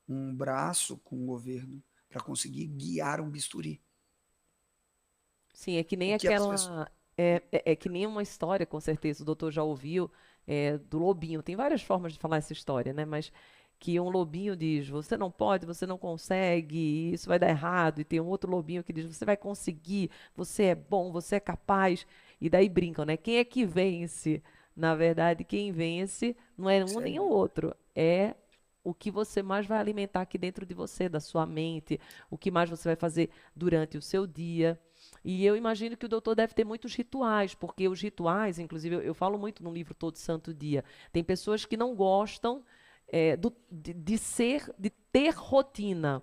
um braço com o governo, para conseguir guiar um bisturi. Sim, é que nem O que as pessoas... aquela. É que nem uma história, com certeza, o doutor já ouviu, do lobinho. Tem várias formas de falar essa história, né? Mas que um lobinho diz: você não pode, você não consegue, isso vai dar errado. E tem um outro lobinho que diz: você vai conseguir, você é bom, você é capaz. E daí brincam, né? Quem é que vence? Na verdade, quem vence não é um nem o Sério? outro, é o que você mais vai alimentar aqui dentro de você, da sua mente, o que mais você vai fazer durante o seu dia. E eu imagino que o doutor deve ter muitos rituais, porque os rituais, inclusive, eu falo muito no livro Todo Santo Dia, tem pessoas que não gostam de ter rotina.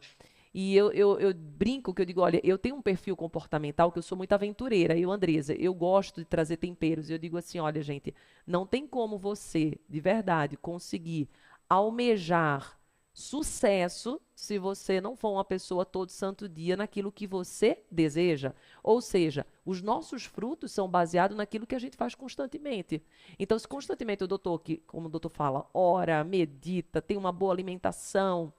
E eu brinco que eu digo, olha, eu tenho um perfil comportamental que eu sou muito aventureira, eu, Andresa, eu gosto de trazer temperos. E eu digo assim, olha, gente, não tem como você, de verdade, conseguir almejar sucesso se você não for uma pessoa todo santo dia naquilo que você deseja. Ou seja, os nossos frutos são baseados naquilo que a gente faz constantemente. Então, se constantemente o doutor, que, como o doutor fala, ora, medita, tem uma boa alimentação,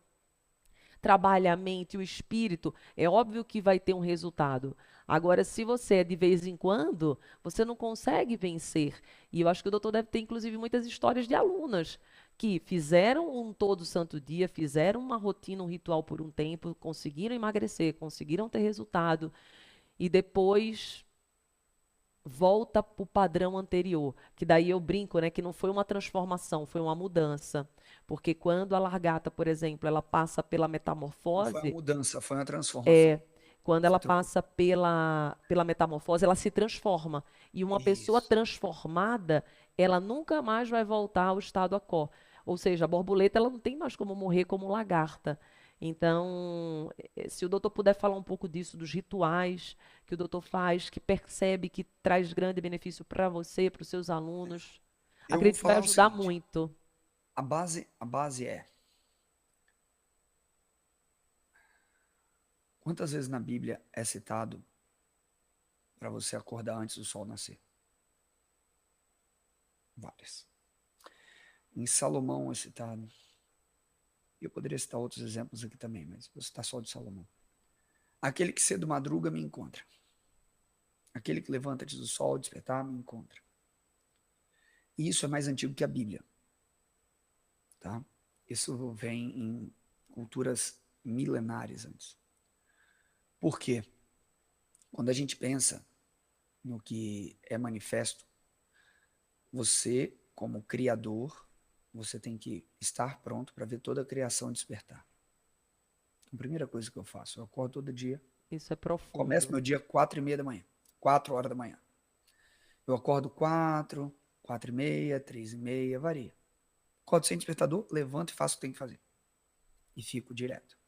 trabalha a mente e o espírito, é óbvio que vai ter um resultado. Agora, se você é de vez em quando, você não consegue vencer. E eu acho que o doutor deve ter, inclusive, muitas histórias de alunas que fizeram um todo santo dia, fizeram uma rotina, um ritual por um tempo, conseguiram emagrecer, conseguiram ter resultado, e depois volta para o padrão anterior, que daí eu brinco, né, que não foi uma transformação, foi uma mudança, porque quando a largata, por exemplo, ela passa pela Não foi uma metamorfose, mudança, foi uma transformação. é, quando ela Você trocou. passa pela metamorfose, ela se transforma, e uma pessoa Isso. transformada, ela nunca mais vai voltar ao estado aquó, ou seja, a borboleta ela não tem mais como morrer como lagarta. Então, se o doutor puder falar um pouco disso, dos rituais que o doutor faz, que percebe que traz grande benefício para você, para os seus alunos. Eu vou Acredito que vai falar o ajudar seguinte: muito. a base é quantas vezes na Bíblia é citado para você acordar antes do sol nascer? Várias. Em Salomão é citado. Eu poderia citar outros exemplos aqui também, mas vou citar só de Salomão. Aquele que cedo madruga me encontra. Aquele que levanta antes do sol despertar me encontra. E isso é mais antigo que a Bíblia, tá? Isso vem em culturas milenares antes. Por quê? Quando a gente pensa no que é manifesto, você, como criador, você tem que estar pronto para ver toda a criação despertar. Então, a primeira coisa que eu faço, eu acordo todo dia, Isso é começo profundo. meu dia 4:30 da manhã, 4 horas da manhã. Eu acordo 4, 4:30, 3:30, varia. Acordo sem despertador, levanto e faço o que tem que fazer. E fico direto.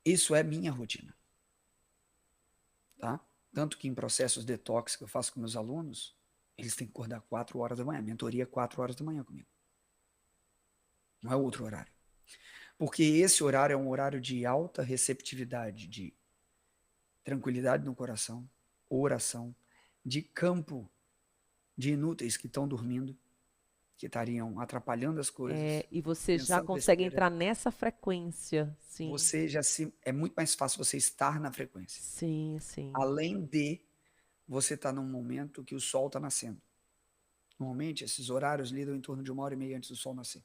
Isso é minha rotina, tá? Tanto que em processos detox que eu faço com meus alunos, eles têm que acordar 4 horas da manhã. Mentoria 4 horas da manhã comigo. Não é outro horário. Porque esse horário é um horário de alta receptividade, de tranquilidade no coração, oração, de campo de inúteis que estão dormindo, que estariam atrapalhando as coisas, E você já pensando consegue besteira. entrar nessa frequência. Sim, Você já se. É muito mais fácil você estar na frequência. sim, sim. Além de você estar num momento que o sol está nascendo. Normalmente, esses horários lidam em torno de 1h30 antes do sol nascer.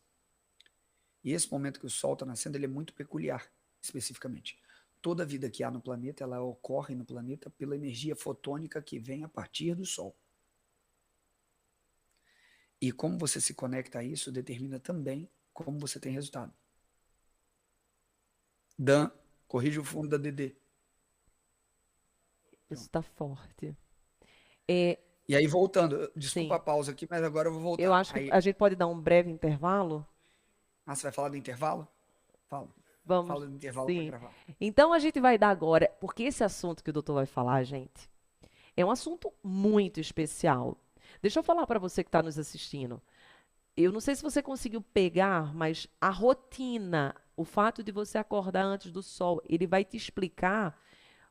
E esse momento que o sol está nascendo, ele é muito peculiar, especificamente. Toda a vida que há no planeta, ela ocorre no planeta pela energia fotônica que vem a partir do sol. E como você se conecta a isso determina também como você tem resultado. Dan, corrige o fundo da DD. Isso Pronto. está forte. É, E aí, voltando, desculpa sim. a pausa aqui, mas agora eu vou Eu voltar. acho que Aí, a gente pode dar um breve intervalo. você vai falar do intervalo? Fala. Vamos, Fala do intervalo para sim. gravar. Então a gente vai dar agora, porque esse assunto que o doutor vai falar, gente, é um assunto muito especial. Deixa eu falar para você que está nos assistindo. Eu não sei se você conseguiu pegar, mas a rotina, o fato de você acordar antes do sol, ele vai te explicar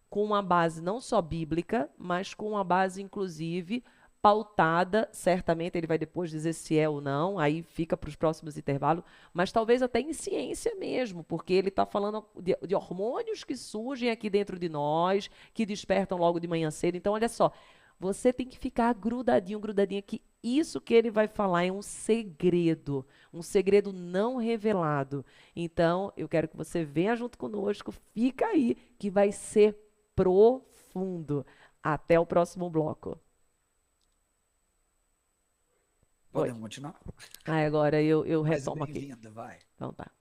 com uma base não só bíblica, mas com uma base, inclusive, pautada. Certamente ele vai depois dizer se é ou não, aí fica para os próximos intervalos, mas talvez até em ciência mesmo, porque ele está falando de hormônios que surgem aqui dentro de nós, que despertam logo de manhã cedo. Então, olha só, você tem que ficar grudadinho, grudadinha, que isso que ele vai falar é um segredo não revelado. Então, eu quero que você venha junto conosco, fica aí, que vai ser profundo. Até o próximo bloco. Foi. Podemos continuar? Agora eu Mas retomo aqui. bem-vinda, vai. Então tá.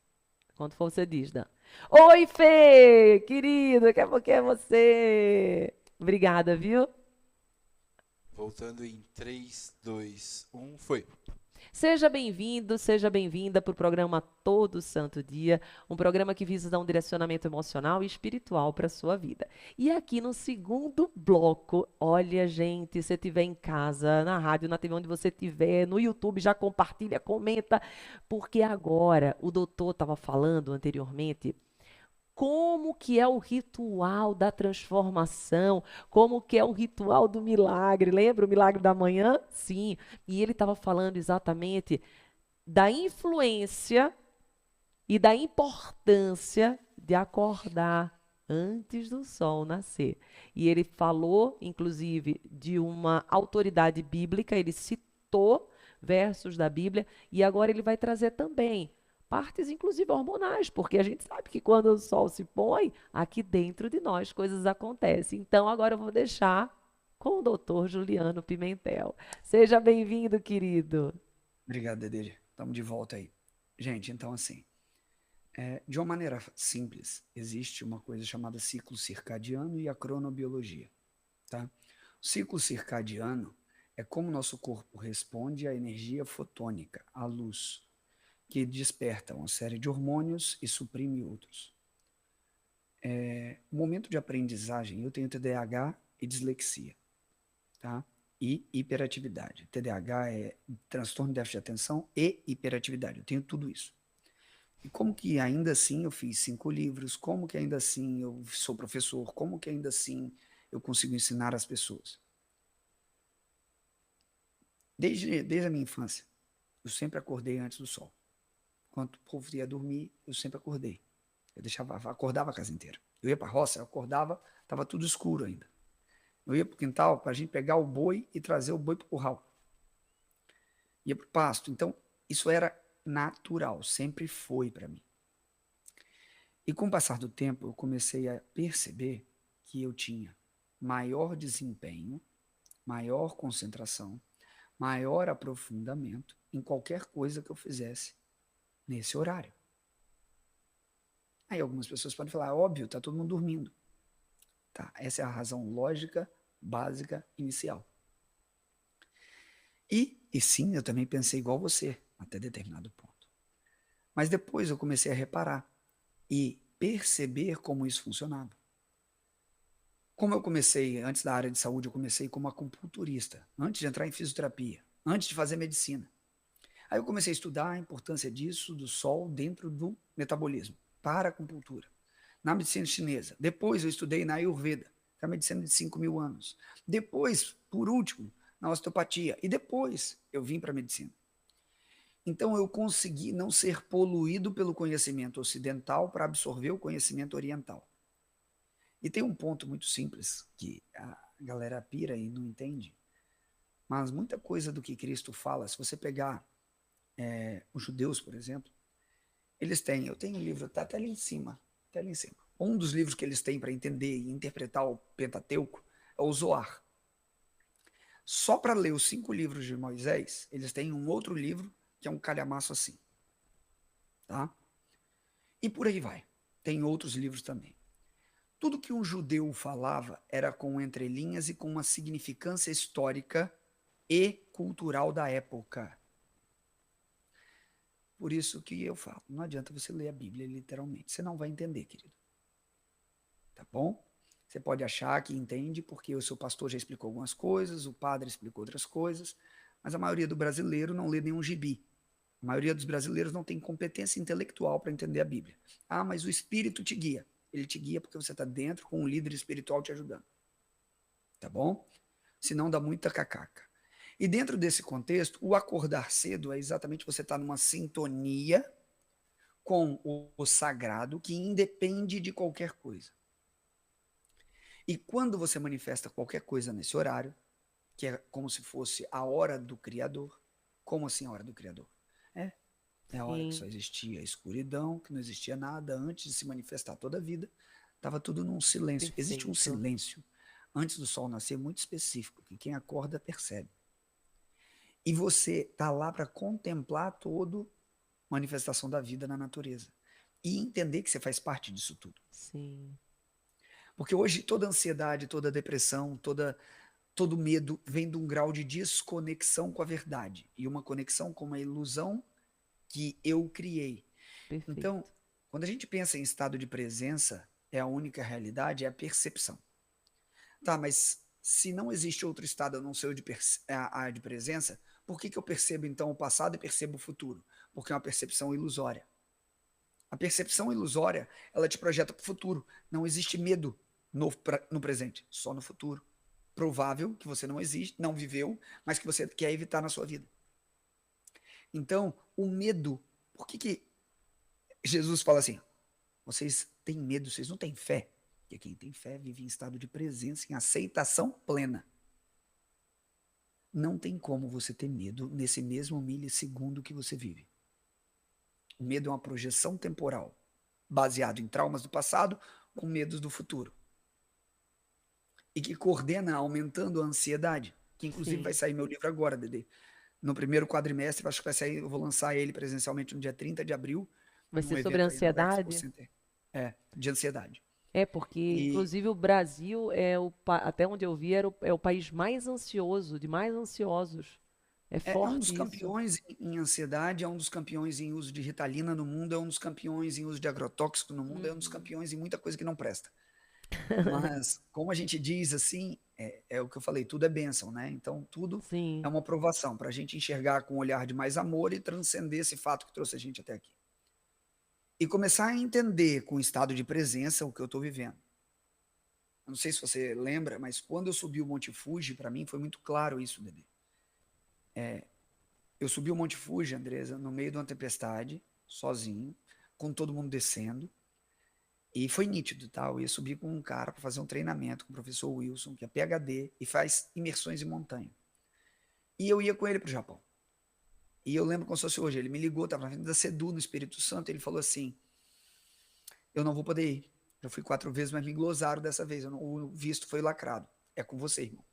Quando for, você diz, Dan. Oi, Fê! Querido, daqui a pouquinho é você. Obrigada, viu? Voltando em 3, 2, 1, foi. Seja bem-vindo, seja bem-vinda para o programa Todo Santo Dia, um programa que visa dar um direcionamento emocional e espiritual para a sua vida. E aqui no segundo bloco, olha, gente, se você estiver em casa, na rádio, na TV, onde você estiver, no YouTube, já compartilha, comenta, porque agora o doutor estava falando anteriormente como que é o ritual da transformação, como que é o ritual do milagre. Lembra o milagre da manhã? Sim. E ele estava falando exatamente da influência e da importância de acordar antes do sol nascer. E ele falou, inclusive, de uma autoridade bíblica, ele citou versos da Bíblia, e agora ele vai trazer também partes, inclusive hormonais, porque a gente sabe que quando o sol se põe, aqui dentro de nós coisas acontecem. Então, agora eu vou deixar com o doutor Juliano Pimentel. Seja bem-vindo, querido. Obrigado, Dedê. Estamos de volta aí. Gente, então assim, de uma maneira simples, existe uma coisa chamada ciclo circadiano e a cronobiologia, tá? O ciclo circadiano é como o nosso corpo responde à energia fotônica, à luz, que desperta uma série de hormônios e suprime outros. O momento de aprendizagem, eu tenho TDAH e dislexia, tá? E hiperatividade. TDAH é transtorno de déficit de atenção e hiperatividade. Eu tenho tudo isso. E como que ainda assim eu fiz 5 livros, como que ainda assim eu sou professor, como que ainda assim eu consigo ensinar as pessoas? Desde a minha infância, eu sempre acordei antes do sol. Quando o povo ia dormir, eu sempre acordei. Acordava a casa inteira. Eu ia para a roça, eu acordava, estava tudo escuro ainda. Eu ia para o quintal para a gente pegar o boi e trazer o boi para o curral. Ia para o pasto. Então, isso era natural, sempre foi para mim. E com o passar do tempo, eu comecei a perceber que eu tinha maior desempenho, maior concentração, maior aprofundamento em qualquer coisa que eu fizesse nesse horário. Aí algumas pessoas podem falar, óbvio, está todo mundo dormindo. Tá, essa é a razão lógica, básica, inicial. E sim, eu também pensei igual você, até determinado ponto. Mas depois eu comecei a reparar e perceber como isso funcionava. Como eu comecei, antes da área de saúde, eu comecei como acupunturista, antes de entrar em fisioterapia, antes de fazer medicina. Aí eu comecei a estudar a importância disso, do sol, dentro do metabolismo, para a acupuntura, na medicina chinesa. Depois eu estudei na Ayurveda, que é a medicina de 5.000 anos. Depois, por último, na osteopatia. E depois eu vim para a medicina. Então eu consegui não ser poluído pelo conhecimento ocidental para absorver o conhecimento oriental. E tem um ponto muito simples que a galera pira e não entende, mas muita coisa do que Cristo fala, se você pegar os judeus, por exemplo, eles têm, eu tenho um livro, está até ali em cima, até ali em cima. Um dos livros que eles têm para entender e interpretar o Pentateuco é o Zoar. Só para ler os 5 livros de Moisés, eles têm um outro livro que é um calhamaço assim. Tá? E por aí vai. Tem outros livros também. Tudo que um judeu falava era com entrelinhas e com uma significância histórica e cultural da época. Por isso que eu falo, não adianta você ler a Bíblia literalmente, você não vai entender, querido. Tá bom? Você pode achar que entende porque o seu pastor já explicou algumas coisas, o padre explicou outras coisas, mas a maioria do brasileiro não lê nenhum gibi. A maioria dos brasileiros não tem competência intelectual para entender a Bíblia. Ah, mas o Espírito te guia. Ele te guia porque você está dentro com um líder espiritual te ajudando. Tá bom? Senão dá muita cacaca. E dentro desse contexto, o acordar cedo é exatamente você estar numa sintonia com o sagrado que independe de qualquer coisa. E quando você manifesta qualquer coisa nesse horário, que é como se fosse a hora do Criador, como assim a hora do Criador? É a hora que só existia escuridão, que não existia nada antes de se manifestar toda a vida. Estava tudo num silêncio. Perfeito. Existe um silêncio antes do sol nascer muito específico, que quem acorda percebe. E você está lá para contemplar toda manifestação da vida na natureza. E entender que você faz parte disso tudo. Sim. Porque hoje toda ansiedade, toda depressão, todo medo vem de um grau de desconexão com a verdade. E uma conexão com uma ilusão que eu criei. Perfeito. Então, quando a gente pensa em estado de presença, é a única realidade, é a percepção. Tá, mas se não existe outro estado a não ser o de presença, por que eu percebo então o passado e percebo o futuro? Porque é uma percepção ilusória. A percepção ilusória, ela te projeta para o futuro. Não existe medo no presente, só no futuro. Provável que você não existe, não viveu, mas que você quer evitar na sua vida. Então, o medo, por que Jesus fala assim: vocês têm medo, vocês não têm fé. Porque quem tem fé vive em estado de presença, em aceitação plena. Não tem como você ter medo nesse mesmo milissegundo que você vive. O medo é uma projeção temporal, baseado em traumas do passado, com medos do futuro. E que coordena aumentando a ansiedade, que inclusive vai Sim. sair meu livro agora, Dedê. No primeiro quadrimestre, acho que vai sair, eu vou lançar ele presencialmente no dia 30 de abril, Vai num ser sobre a evento aí no Expo ansiedade? Center. De ansiedade. É, porque, E inclusive, o Brasil até onde eu vi, é o país mais ansioso, de mais ansiosos. É é um forte dos isso. campeões em ansiedade, é um dos campeões em uso de Ritalina no mundo, é um dos campeões em uso de agrotóxico no mundo, é um dos Uhum. campeões em muita coisa que não presta. Mas, como a gente diz assim, é o que eu falei, tudo é bênção, né? Então, tudo é Sim, uma aprovação para a gente enxergar com um olhar de mais amor e transcender esse fato que trouxe a gente até aqui. E começar a entender com o estado de presença o que eu estou vivendo. Eu não sei se você lembra, mas quando eu subi o Monte Fuji, para mim foi muito claro isso, Dedê. Eu subi o Monte Fuji, Andresa, no meio de uma tempestade, sozinho, com todo mundo descendo. E foi nítido, tá? Eu ia subir com um cara para fazer um treinamento com o professor Wilson, que é PhD e faz imersões em montanha. E eu ia com ele para o Japão. E eu lembro como se fosse hoje. Ele me ligou, estava na frente da Sedu, no Espírito Santo, e ele falou assim: eu não vou poder ir. Já fui 4 vezes, mas me glosaram dessa vez. O visto foi lacrado. É com você, irmão.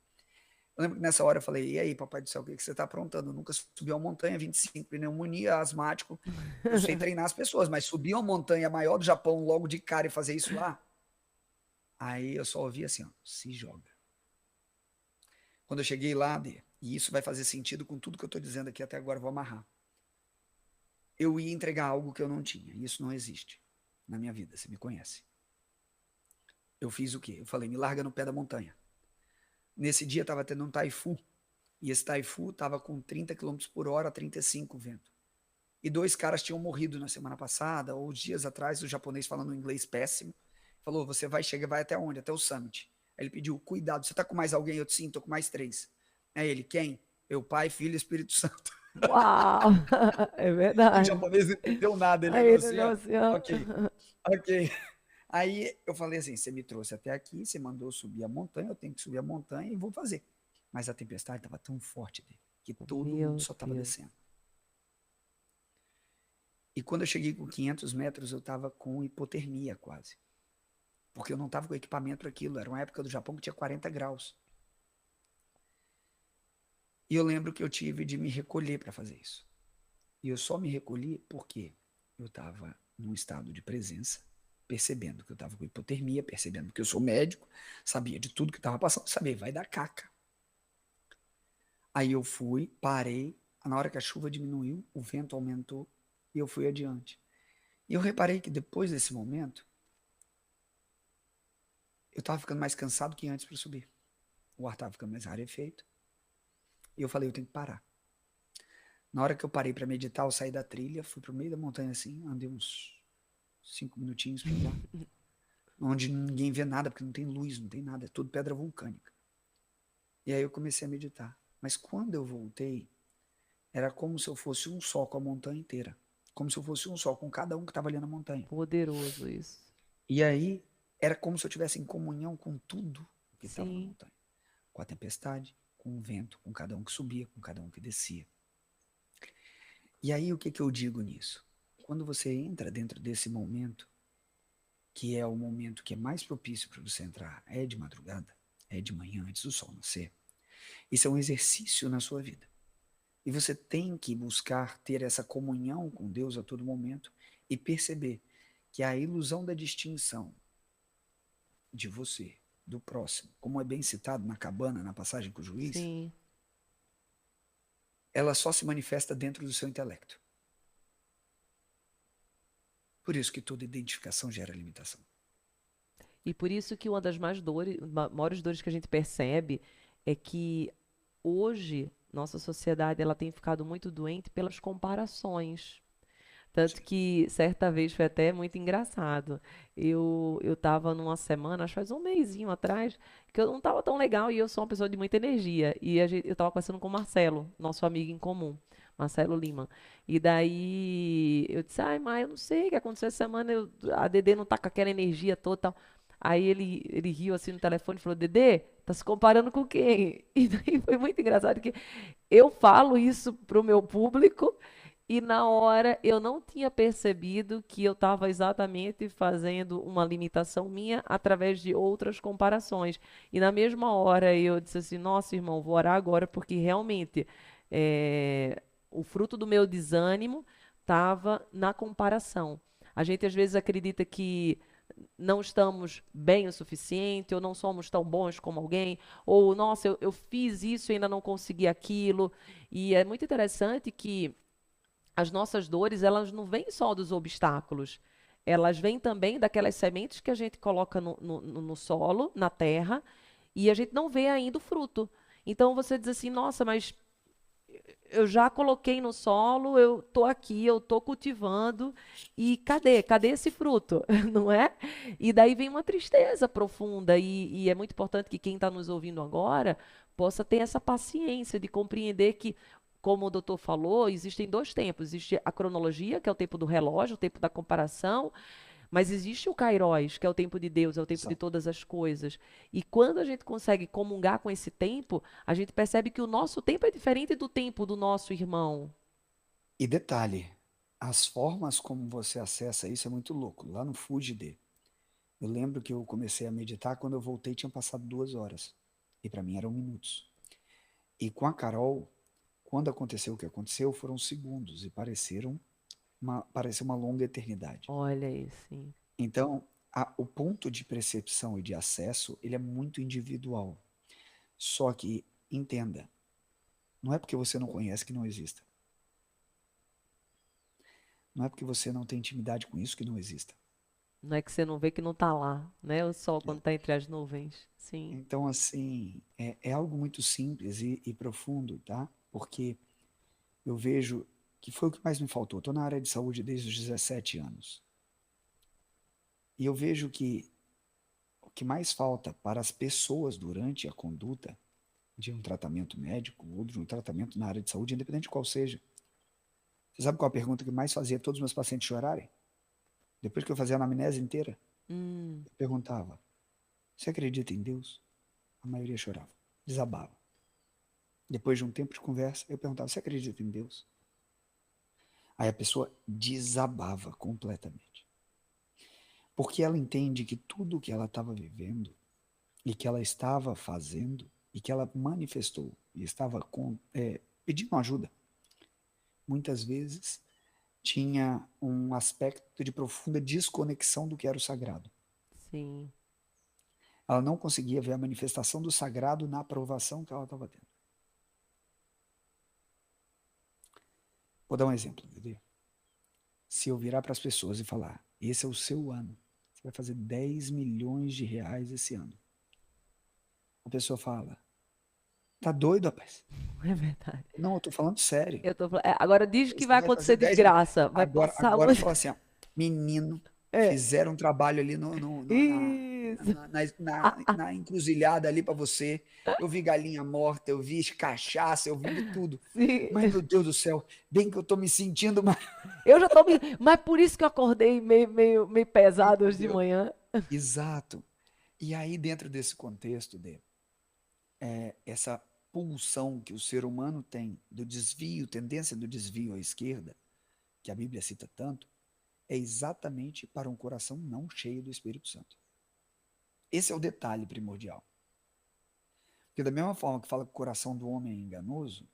Eu lembro que nessa hora eu falei: e aí, papai do céu, o que você está aprontando? Eu nunca subi uma montanha, 25, pneumonia, asmático. Eu sei treinar as pessoas, mas subir uma montanha maior do Japão logo de cara e fazer isso lá. Aí eu só ouvi assim: ó, se joga. Quando eu cheguei lá, e isso vai fazer sentido com tudo que eu estou dizendo aqui até agora, vou amarrar. Eu ia entregar algo que eu não tinha. Isso não existe na minha vida, você me conhece. Eu fiz o quê? Eu falei: me larga no pé da montanha. Nesse dia estava tendo um taifu, e esse taifu estava com 30 km por hora, 35 vento. E 2 caras tinham morrido na semana passada, ou dias atrás, o japonês falando inglês péssimo. Falou: você vai chegar, vai até onde? Até o summit. Aí ele pediu: cuidado, você tá com mais alguém? Eu disse: sim, tô com mais 3. Aí ele: quem? Eu, Pai, Filho e Espírito Santo. Uau! É E o verdade. japonês não entendeu nada, ele Aí olhou ele assim: olhou ó, assim, ó. ok, ok. Aí eu falei assim: você me trouxe até aqui, você mandou subir a montanha, eu tenho que subir a montanha e vou fazer. Mas a tempestade estava tão forte que todo mundo Meu só estava Deus. descendo. E quando eu cheguei com 500 metros, eu estava com hipotermia quase. Porque eu não estava com equipamento para aquilo. Era uma época do Japão que tinha 40 graus. E eu lembro que eu tive de me recolher para fazer isso. E eu só me recolhi porque eu estava num estado de presença, percebendo que eu estava com hipotermia, percebendo que eu sou médico, sabia de tudo que estava passando, sabia, vai dar caca. Aí eu fui, parei, na hora que a chuva diminuiu, o vento aumentou e eu fui adiante. E eu reparei que depois desse momento, eu estava ficando mais cansado que antes para subir. O ar estava ficando mais rarefeito. E eu falei: eu tenho que parar. Na hora que eu parei para meditar, eu saí da trilha, fui pro meio da montanha assim, andei uns 5 minutinhos para lá, onde ninguém vê nada, porque não tem luz, não tem nada, é tudo pedra vulcânica. E aí eu comecei a meditar. Mas quando eu voltei, era como se eu fosse um só com a montanha inteira. Como se eu fosse um só com cada um que estava ali na montanha. Poderoso isso. E aí era como se eu tivesse em comunhão com tudo que estava na Sim. montanha. Com a tempestade, com o vento, com cada um que subia, com cada um que descia. E aí o que eu digo nisso? Quando você entra dentro desse momento, que é o momento que é mais propício para você entrar, é de madrugada, é de manhã, antes do sol nascer. Isso é um exercício na sua vida. E você tem que buscar ter essa comunhão com Deus a todo momento e perceber que a ilusão da distinção de você, do próximo, como é bem citado na cabana, na passagem com o juiz, Sim. ela só se manifesta dentro do seu intelecto. Por isso que toda identificação gera limitação. E por isso que uma das maiores dores que a gente percebe é que hoje nossa sociedade ela tem ficado muito doente pelas comparações. Tanto Sim. que certa vez foi até muito engraçado. Eu estava numa semana, acho que faz um mesinho atrás, que eu não estava tão legal e eu sou uma pessoa de muita energia. E eu estava conversando com o Marcelo, nosso amigo em comum. Marcelo Lima. E daí eu disse, ai, mas eu não sei o que aconteceu essa semana, a Dedê não tá com aquela energia toda e tal. Aí ele riu assim no telefone e falou, Dedê, tá se comparando com quem? E daí foi muito engraçado que eu falo isso pro meu público e na hora eu não tinha percebido que eu estava exatamente fazendo uma limitação minha através de outras comparações. E na mesma hora eu disse assim, nossa, irmão, vou orar agora porque realmente o fruto do meu desânimo estava na comparação. A gente às vezes acredita que não estamos bem o suficiente, ou não somos tão bons como alguém, ou, nossa, eu fiz isso e ainda não consegui aquilo. E é muito interessante que as nossas dores, elas não vêm só dos obstáculos. Elas vêm também daquelas sementes que a gente coloca no solo, na terra, e a gente não vê ainda o fruto. Então você diz assim, nossa, mas eu já coloquei no solo, eu tô aqui, eu tô cultivando, e cadê? Cadê esse fruto? Não é? E daí vem uma tristeza profunda, e é muito importante que quem está nos ouvindo agora possa ter essa paciência de compreender que, como o doutor falou, existem dois tempos. Existe a cronologia, que é o tempo do relógio, o tempo da comparação, mas existe o Kairos, que é o tempo de Deus, é o tempo de Exato. todas as coisas. E quando a gente consegue comungar com esse tempo, a gente percebe que o nosso tempo é diferente do tempo do nosso irmão. E detalhe, as formas como você acessa isso é muito louco. Lá no Fuji, eu lembro que eu comecei a meditar, quando eu voltei tinham passado 2 horas. E para mim eram minutos. E com a Carol, quando aconteceu o que aconteceu, foram segundos e pareceu uma longa eternidade. Olha aí, sim. Então, o ponto de percepção e de acesso, ele é muito individual. Só que, entenda, não é porque você não conhece que não exista. Não é porque você não tem intimidade com isso que não exista. Não é que você não vê que não está lá, né? O sol quando está entre as nuvens. Sim. Então, assim, é algo muito simples e profundo, tá? Porque eu vejo que foi o que mais me faltou. Estou na área de saúde desde os 17 anos. E eu vejo que o que mais falta para as pessoas durante a conduta de um tratamento médico ou de um tratamento na área de saúde, independente de qual seja. Você sabe qual a pergunta que mais fazia todos os meus pacientes chorarem? Depois que eu fazia a anamnese inteira, Hum, eu perguntava: você acredita em Deus? A maioria chorava, desabava. Depois de um tempo de conversa, eu perguntava: você acredita em Deus? Aí a pessoa desabava completamente. Porque ela entende que tudo que ela estava vivendo e que ela estava fazendo e que ela manifestou e estava pedindo ajuda, muitas vezes tinha um aspecto de profunda desconexão do que era o sagrado. sim. Ela não conseguia ver a manifestação do sagrado na aprovação que ela estava tendo. Vou dar um exemplo, entendeu? Se eu virar para as pessoas e falar: esse é o seu ano, você vai fazer 10 milhões de reais esse ano. A pessoa fala: tá doido, rapaz? É verdade. Não, eu tô falando sério. Agora diz que Você vai vai fazer acontecer 10 milhões. desgraça. Vai passar Agora muito. fala assim, ó, menino, É. fizeram um trabalho ali Isso. na encruzilhada ali para você. Eu vi galinha morta, eu vi cachaça, eu vi de tudo. Mas, Sim. meu Deus do céu, bem que eu tô me sentindo mal. Eu já tô me. Mas por isso que eu acordei meio pesado hoje de Entendeu? manhã. Exato. E aí, dentro desse contexto, essa pulsão que o ser humano tem do desvio, tendência do desvio à esquerda, que a Bíblia cita tanto, é exatamente para um coração não cheio do Espírito Santo. Esse é o detalhe primordial. Porque da mesma forma que fala que o coração do homem é enganoso,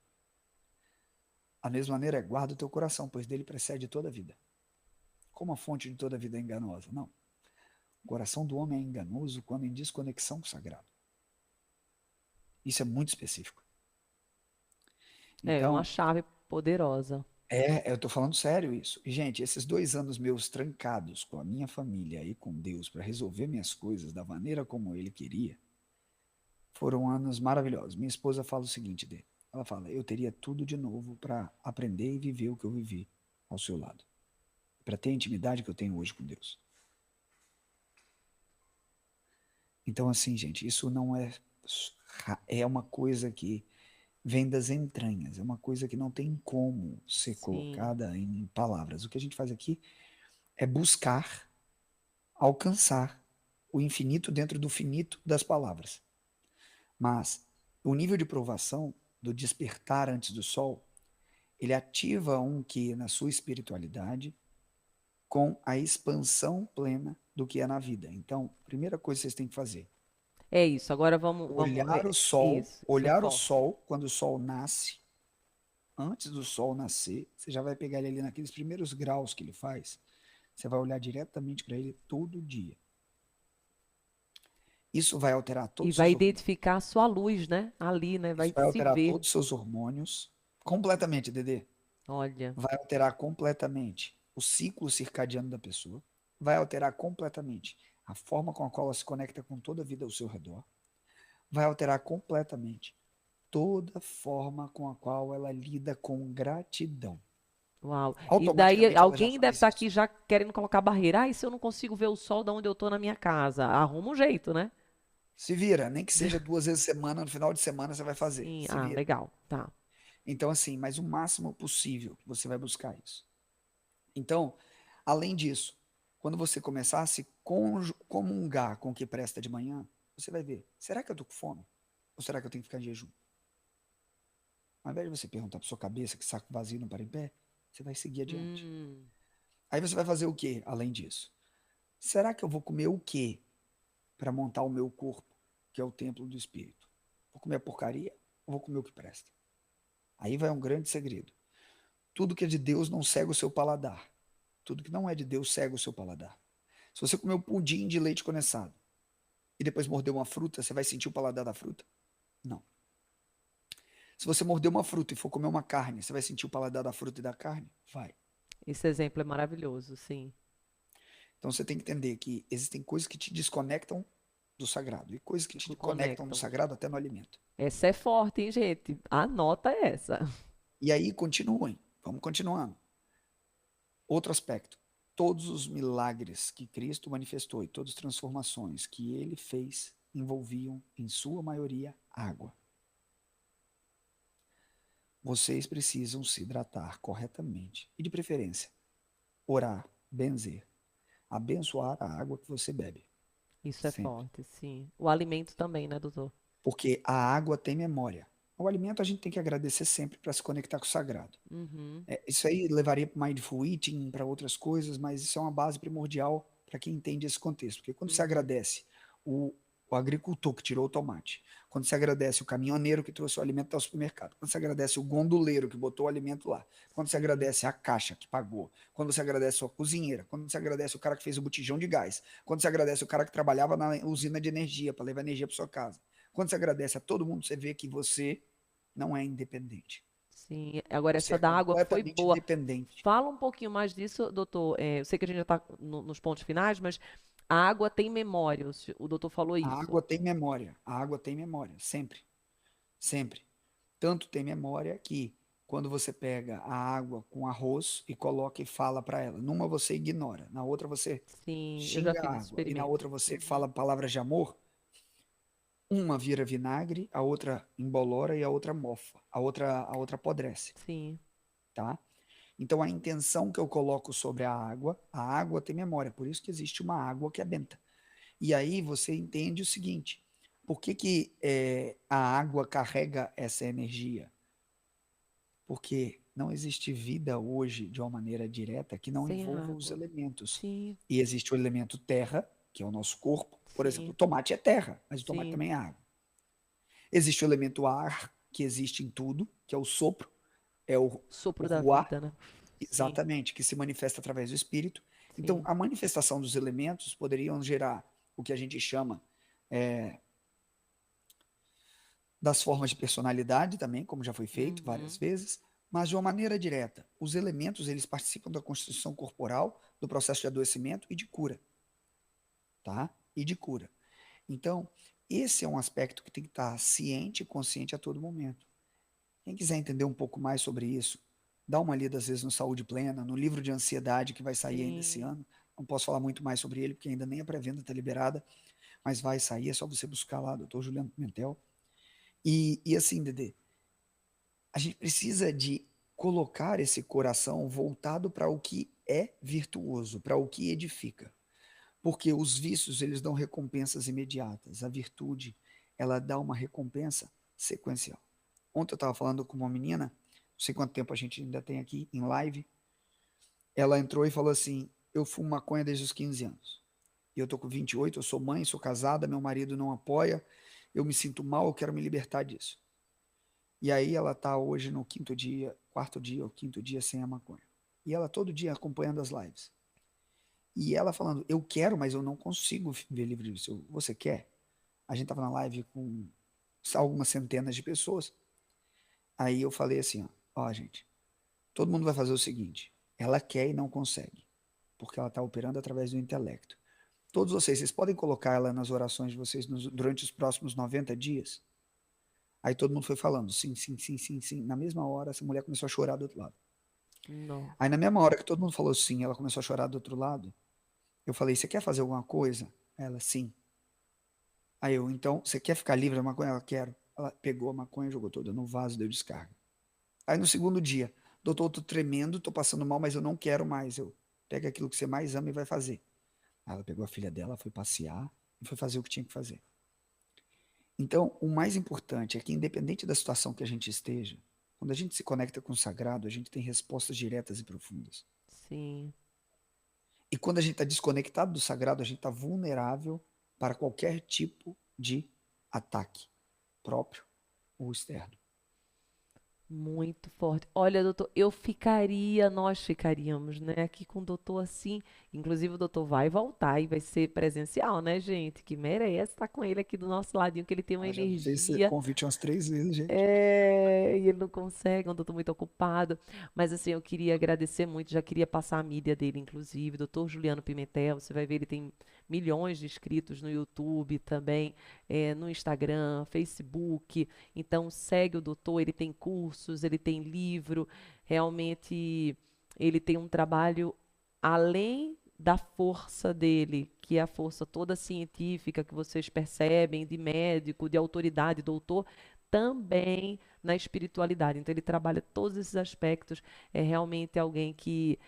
a mesma maneira é: guarda o teu coração, pois dele precede toda a vida. Como a fonte de toda a vida é enganosa? Não. O coração do homem é enganoso quando em desconexão com o sagrado. Isso é muito específico. É uma Então, chave poderosa. eu estou falando sério isso. E, gente, esses 2 anos meus trancados com a minha família e com Deus para resolver minhas coisas da maneira como Ele queria, foram anos maravilhosos. Minha esposa fala o seguinte dele. Ela fala: eu teria tudo de novo para aprender e viver o que eu vivi ao seu lado. Para ter a intimidade que eu tenho hoje com Deus. Então, assim, gente, isso não é uma coisa que vem das entranhas. É uma coisa que não tem como ser Sim. colocada em palavras. O que a gente faz aqui é buscar alcançar o infinito dentro do finito das palavras. Mas o nível de provação do despertar antes do sol, ele ativa um que na sua espiritualidade com a expansão plena do que é na vida. Então, primeira coisa que vocês têm que fazer, É isso. Agora vamos olhar o sol, isso é olhar o forte. sol quando o sol nasce, antes do sol nascer, você já vai pegar ele ali naqueles primeiros graus que ele faz, você vai olhar diretamente para ele todo dia. Isso vai alterar E todos os vai seus hormônios. identificar a sua luz, né? Ali, né? Isso Vai vai se alterar ver. todos os seus hormônios completamente, Dedê. Olha, Vai alterar completamente o ciclo circadiano da pessoa, vai alterar completamente a forma com a qual ela se conecta com toda a vida ao seu redor, vai alterar completamente toda a forma com a qual ela lida com gratidão. uau. E daí Automaticamente ela já alguém deve faz estar isso. aqui já querendo colocar barreira. Ah, e se eu não consigo ver o sol de onde eu tô na minha casa? Arruma um jeito, né? Se vira, nem que seja 2 vezes a semana, no final de semana você vai fazer. Sim. Se Ah, vira. legal. Tá. Então, assim, mas o máximo possível você vai buscar isso. Então, além disso, quando você começar a se comungar com o que presta de manhã, você vai ver, será que eu tô com fome? Ou será que eu tenho que ficar em jejum? Ao invés de você perguntar para sua cabeça que saco vazio não para em pé, você vai seguir adiante. Hum, Aí você vai fazer o quê, além disso? Será que eu vou comer o quê para montar o meu corpo, que é o templo do espírito? Vou comer a porcaria ou vou comer o que presta? Aí vai um grande segredo. Tudo que é de Deus não cega o seu paladar. Tudo que não é de Deus cega o seu paladar. Se você comer um pudim de leite condensado e depois morder uma fruta, você vai sentir o paladar da fruta? Não. Se você morder uma fruta e for comer uma carne, você vai sentir o paladar da fruta e da carne? Vai. esse exemplo é maravilhoso, sim. Então você tem que entender que existem coisas que te desconectam do sagrado e coisas que Que te conectam no conectam. sagrado até no alimento. Essa é forte, hein, gente? Anota essa. E aí continuem, vamos continuando. Outro aspecto. Todos os milagres que Cristo manifestou e todas as transformações que ele fez envolviam, em sua maioria, água. Vocês precisam se hidratar corretamente e, de preferência, orar, benzer, abençoar a água que você bebe, Isso é sempre. forte, sim. O alimento também, né, doutor? Porque a água tem memória. O alimento a gente tem que agradecer sempre para se conectar com o sagrado. Uhum. Isso aí levaria para mindful eating, para outras coisas, mas isso é uma base primordial para quem entende esse contexto. Porque quando você Uhum. agradece o, o agricultor que tirou o tomate, quando você agradece o caminhoneiro que trouxe o alimento ao supermercado, quando você agradece o gondoleiro que botou o alimento lá, quando você Sim. agradece a caixa que pagou, quando você agradece a cozinheira, quando você agradece o cara que fez o botijão de gás, quando você agradece o cara que trabalhava na usina de energia para levar energia para sua casa, quando você agradece a todo mundo, você vê que você não é independente. Sim. Agora, Você essa é da água foi completamente boa. dependente. Fala um pouquinho mais disso, doutor. Eu sei que a gente já está nos pontos finais, mas a água tem memória. O doutor falou A isso. água tem memória. A água tem memória, sempre. Sempre. Tanto tem memória que quando você pega a água com arroz e coloca e fala para ela, numa você ignora, na outra você Sim, eu já xinga fiz a esse água e na experimento. outra você Uhum. fala palavras de amor, uma vira vinagre, a outra embolora e a outra mofa, a outra apodrece, Sim, tá? Então a intenção que eu coloco sobre a água tem memória, por isso que existe uma água que é benta. E aí você entende o seguinte: por que, que a água carrega essa energia? Porque não existe vida hoje de uma maneira direta que não sem envolva os água. elementos. Sim, E existe o elemento terra, que é o nosso corpo. Por exemplo, sim, o tomate é terra, mas o tomate sim. também é água. Existe o elemento ar, que existe em tudo, que é o sopro, é o Sopro da ruá, vida, né? Sim, exatamente, que se manifesta através do espírito. Então, sim. a manifestação dos elementos poderiam gerar o que a gente chama é, das formas de personalidade também, como já foi feito várias Uhum. vezes, mas de uma maneira direta. Os elementos, eles participam da constituição corporal, do processo de adoecimento e de cura, tá? E de cura. Então, esse é um aspecto que tem que estar ciente e consciente a todo momento. Quem quiser entender um pouco mais sobre isso, dá uma lida às vezes no Saúde Plena, no livro de ansiedade que vai sair ainda esse Sim. ano. Não posso falar muito mais sobre ele, porque ainda nem a pré-venda está liberada, mas vai sair, é só você buscar lá, Dr. Juliano Pimentel. E assim, Dedê, A gente precisa de colocar esse coração voltado para o que é virtuoso, para o que edifica. Porque os vícios, eles dão recompensas imediatas. A virtude, ela dá uma recompensa sequencial. Ontem eu estava falando com uma menina, não sei quanto tempo a gente ainda tem aqui em live. Ela entrou e falou assim: eu fumo maconha desde os 15 anos. E eu tô com 28, eu sou mãe, sou casada, meu marido não apoia, eu me sinto mal, eu quero me libertar disso. E aí ela tá hoje no quinto dia, quarto dia ou quinto dia sem a maconha. E ela todo dia acompanhando as lives. E ela falando: eu quero, mas eu não consigo ver livre disso. Você quer? A gente tava na live com algumas centenas de pessoas. Aí eu falei assim: ó, gente, todo mundo vai fazer o seguinte: ela quer e não consegue, porque ela está operando através do intelecto. Todos vocês podem colocar ela nas orações de vocês durante os próximos 90 dias? Aí todo mundo foi falando, sim, sim, sim, sim, sim. Na mesma hora, essa mulher começou a chorar do outro lado. Não. Aí na mesma hora que todo mundo falou sim, ela começou a chorar do outro lado. Eu falei: você quer fazer alguma coisa? Ela: sim. Aí eu: então, você quer ficar livre da maconha? Ela: quero. Ela pegou a maconha e jogou toda no vaso, deu descarga. Aí no segundo dia: doutor, eu tô tremendo, tô passando mal, mas eu não quero mais. Eu: pega aquilo que você mais ama e vai fazer. Aí ela pegou a filha dela, foi passear e foi fazer o que tinha que fazer. Então, o mais importante é que, independente da situação que a gente esteja, quando a gente se conecta com o sagrado, a gente tem respostas diretas e profundas. Sim. E quando a gente está desconectado do sagrado, a gente está vulnerável para qualquer tipo de ataque, próprio ou externo. Muito forte. Olha, doutor, nós ficaríamos, né, aqui com o doutor assim. Inclusive, o doutor vai voltar e vai ser presencial, né, gente? Que merece estar com ele aqui do nosso ladinho, que ele tem uma Ah, já fez esse energia. convite umas 3 vezes, gente. É, e ele não consegue, é um doutor muito ocupado. Mas assim, eu queria agradecer muito, já queria passar a mídia dele, inclusive, doutor Juliano Pimentel, você vai ver, ele tem milhões de inscritos no YouTube também, no Instagram, Facebook. Então segue o doutor, ele tem cursos, ele tem livro, realmente ele tem um trabalho além da força dele, que é a força toda científica que vocês percebem, de médico, de autoridade, doutor, também na espiritualidade. Então ele trabalha todos esses aspectos. É realmente alguém que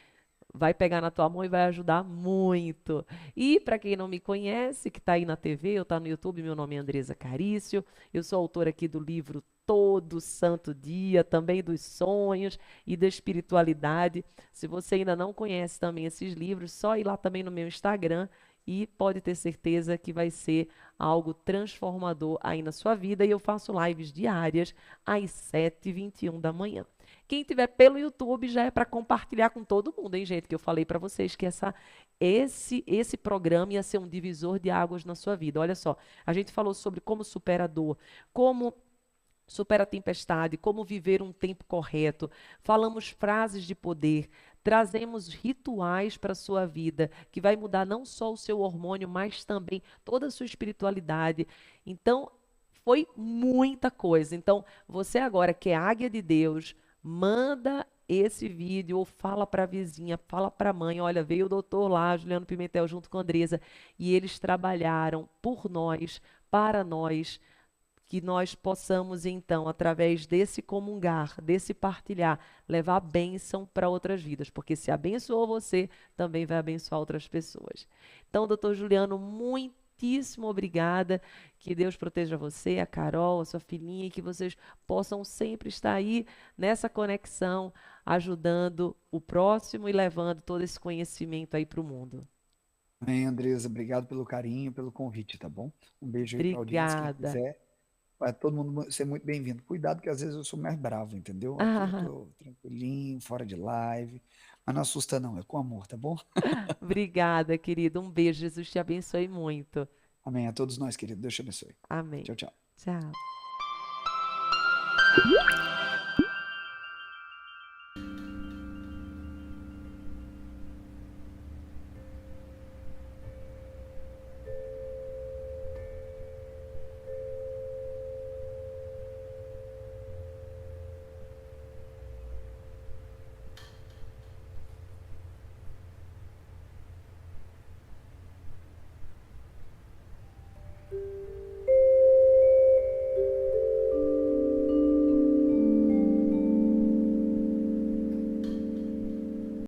vai pegar na tua mão e vai ajudar muito. E para quem não me conhece, que está aí na TV ou está no YouTube, meu nome é Andresa Carício. Eu sou autora aqui do livro Todo Santo Dia, também dos sonhos e da espiritualidade. Se você ainda não conhece também esses livros, só ir lá também no meu Instagram e pode ter certeza que vai ser algo transformador aí na sua vida. E eu faço lives diárias às 7h21 da manhã. Quem tiver pelo YouTube já é para compartilhar com todo mundo, hein, gente? Que eu falei para vocês que esse programa ia ser um divisor de águas na sua vida. Olha só, a gente falou sobre como supera a dor, como supera a tempestade, como viver um tempo correto. Falamos frases de poder, trazemos rituais para a sua vida, que vai mudar não só o seu hormônio, mas também toda a sua espiritualidade. Então, foi muita coisa. Então, você agora que é águia de Deus, manda esse vídeo ou fala para a vizinha, fala para a mãe, olha, veio o doutor lá, Juliano Pimentel, junto com a Andresa, e eles trabalharam por nós, para nós, que nós possamos, então, através desse comungar, desse partilhar, levar a bênção para outras vidas, porque se abençoou você, também vai abençoar outras pessoas. Então, doutor Juliano, muitíssimo obrigada, que Deus proteja você, a Carol, a sua filhinha, e que vocês possam sempre estar aí nessa conexão, ajudando o próximo e levando todo esse conhecimento aí para o mundo. Bem, Andresa, obrigado pelo carinho, pelo convite, tá bom? Um beijo aí para a audiência, quem Obrigada. quiser. Vai todo mundo ser muito bem-vindo. Cuidado que às vezes eu sou mais bravo, entendeu? Aqui eu Ah, tô tranquilinho, fora de live. Mas não assusta não, é com amor, tá bom? obrigada, querido. Um beijo. Jesus te abençoe muito. Amém. A todos nós, querido. Deus te abençoe. Amém. Tchau, tchau. Tchau.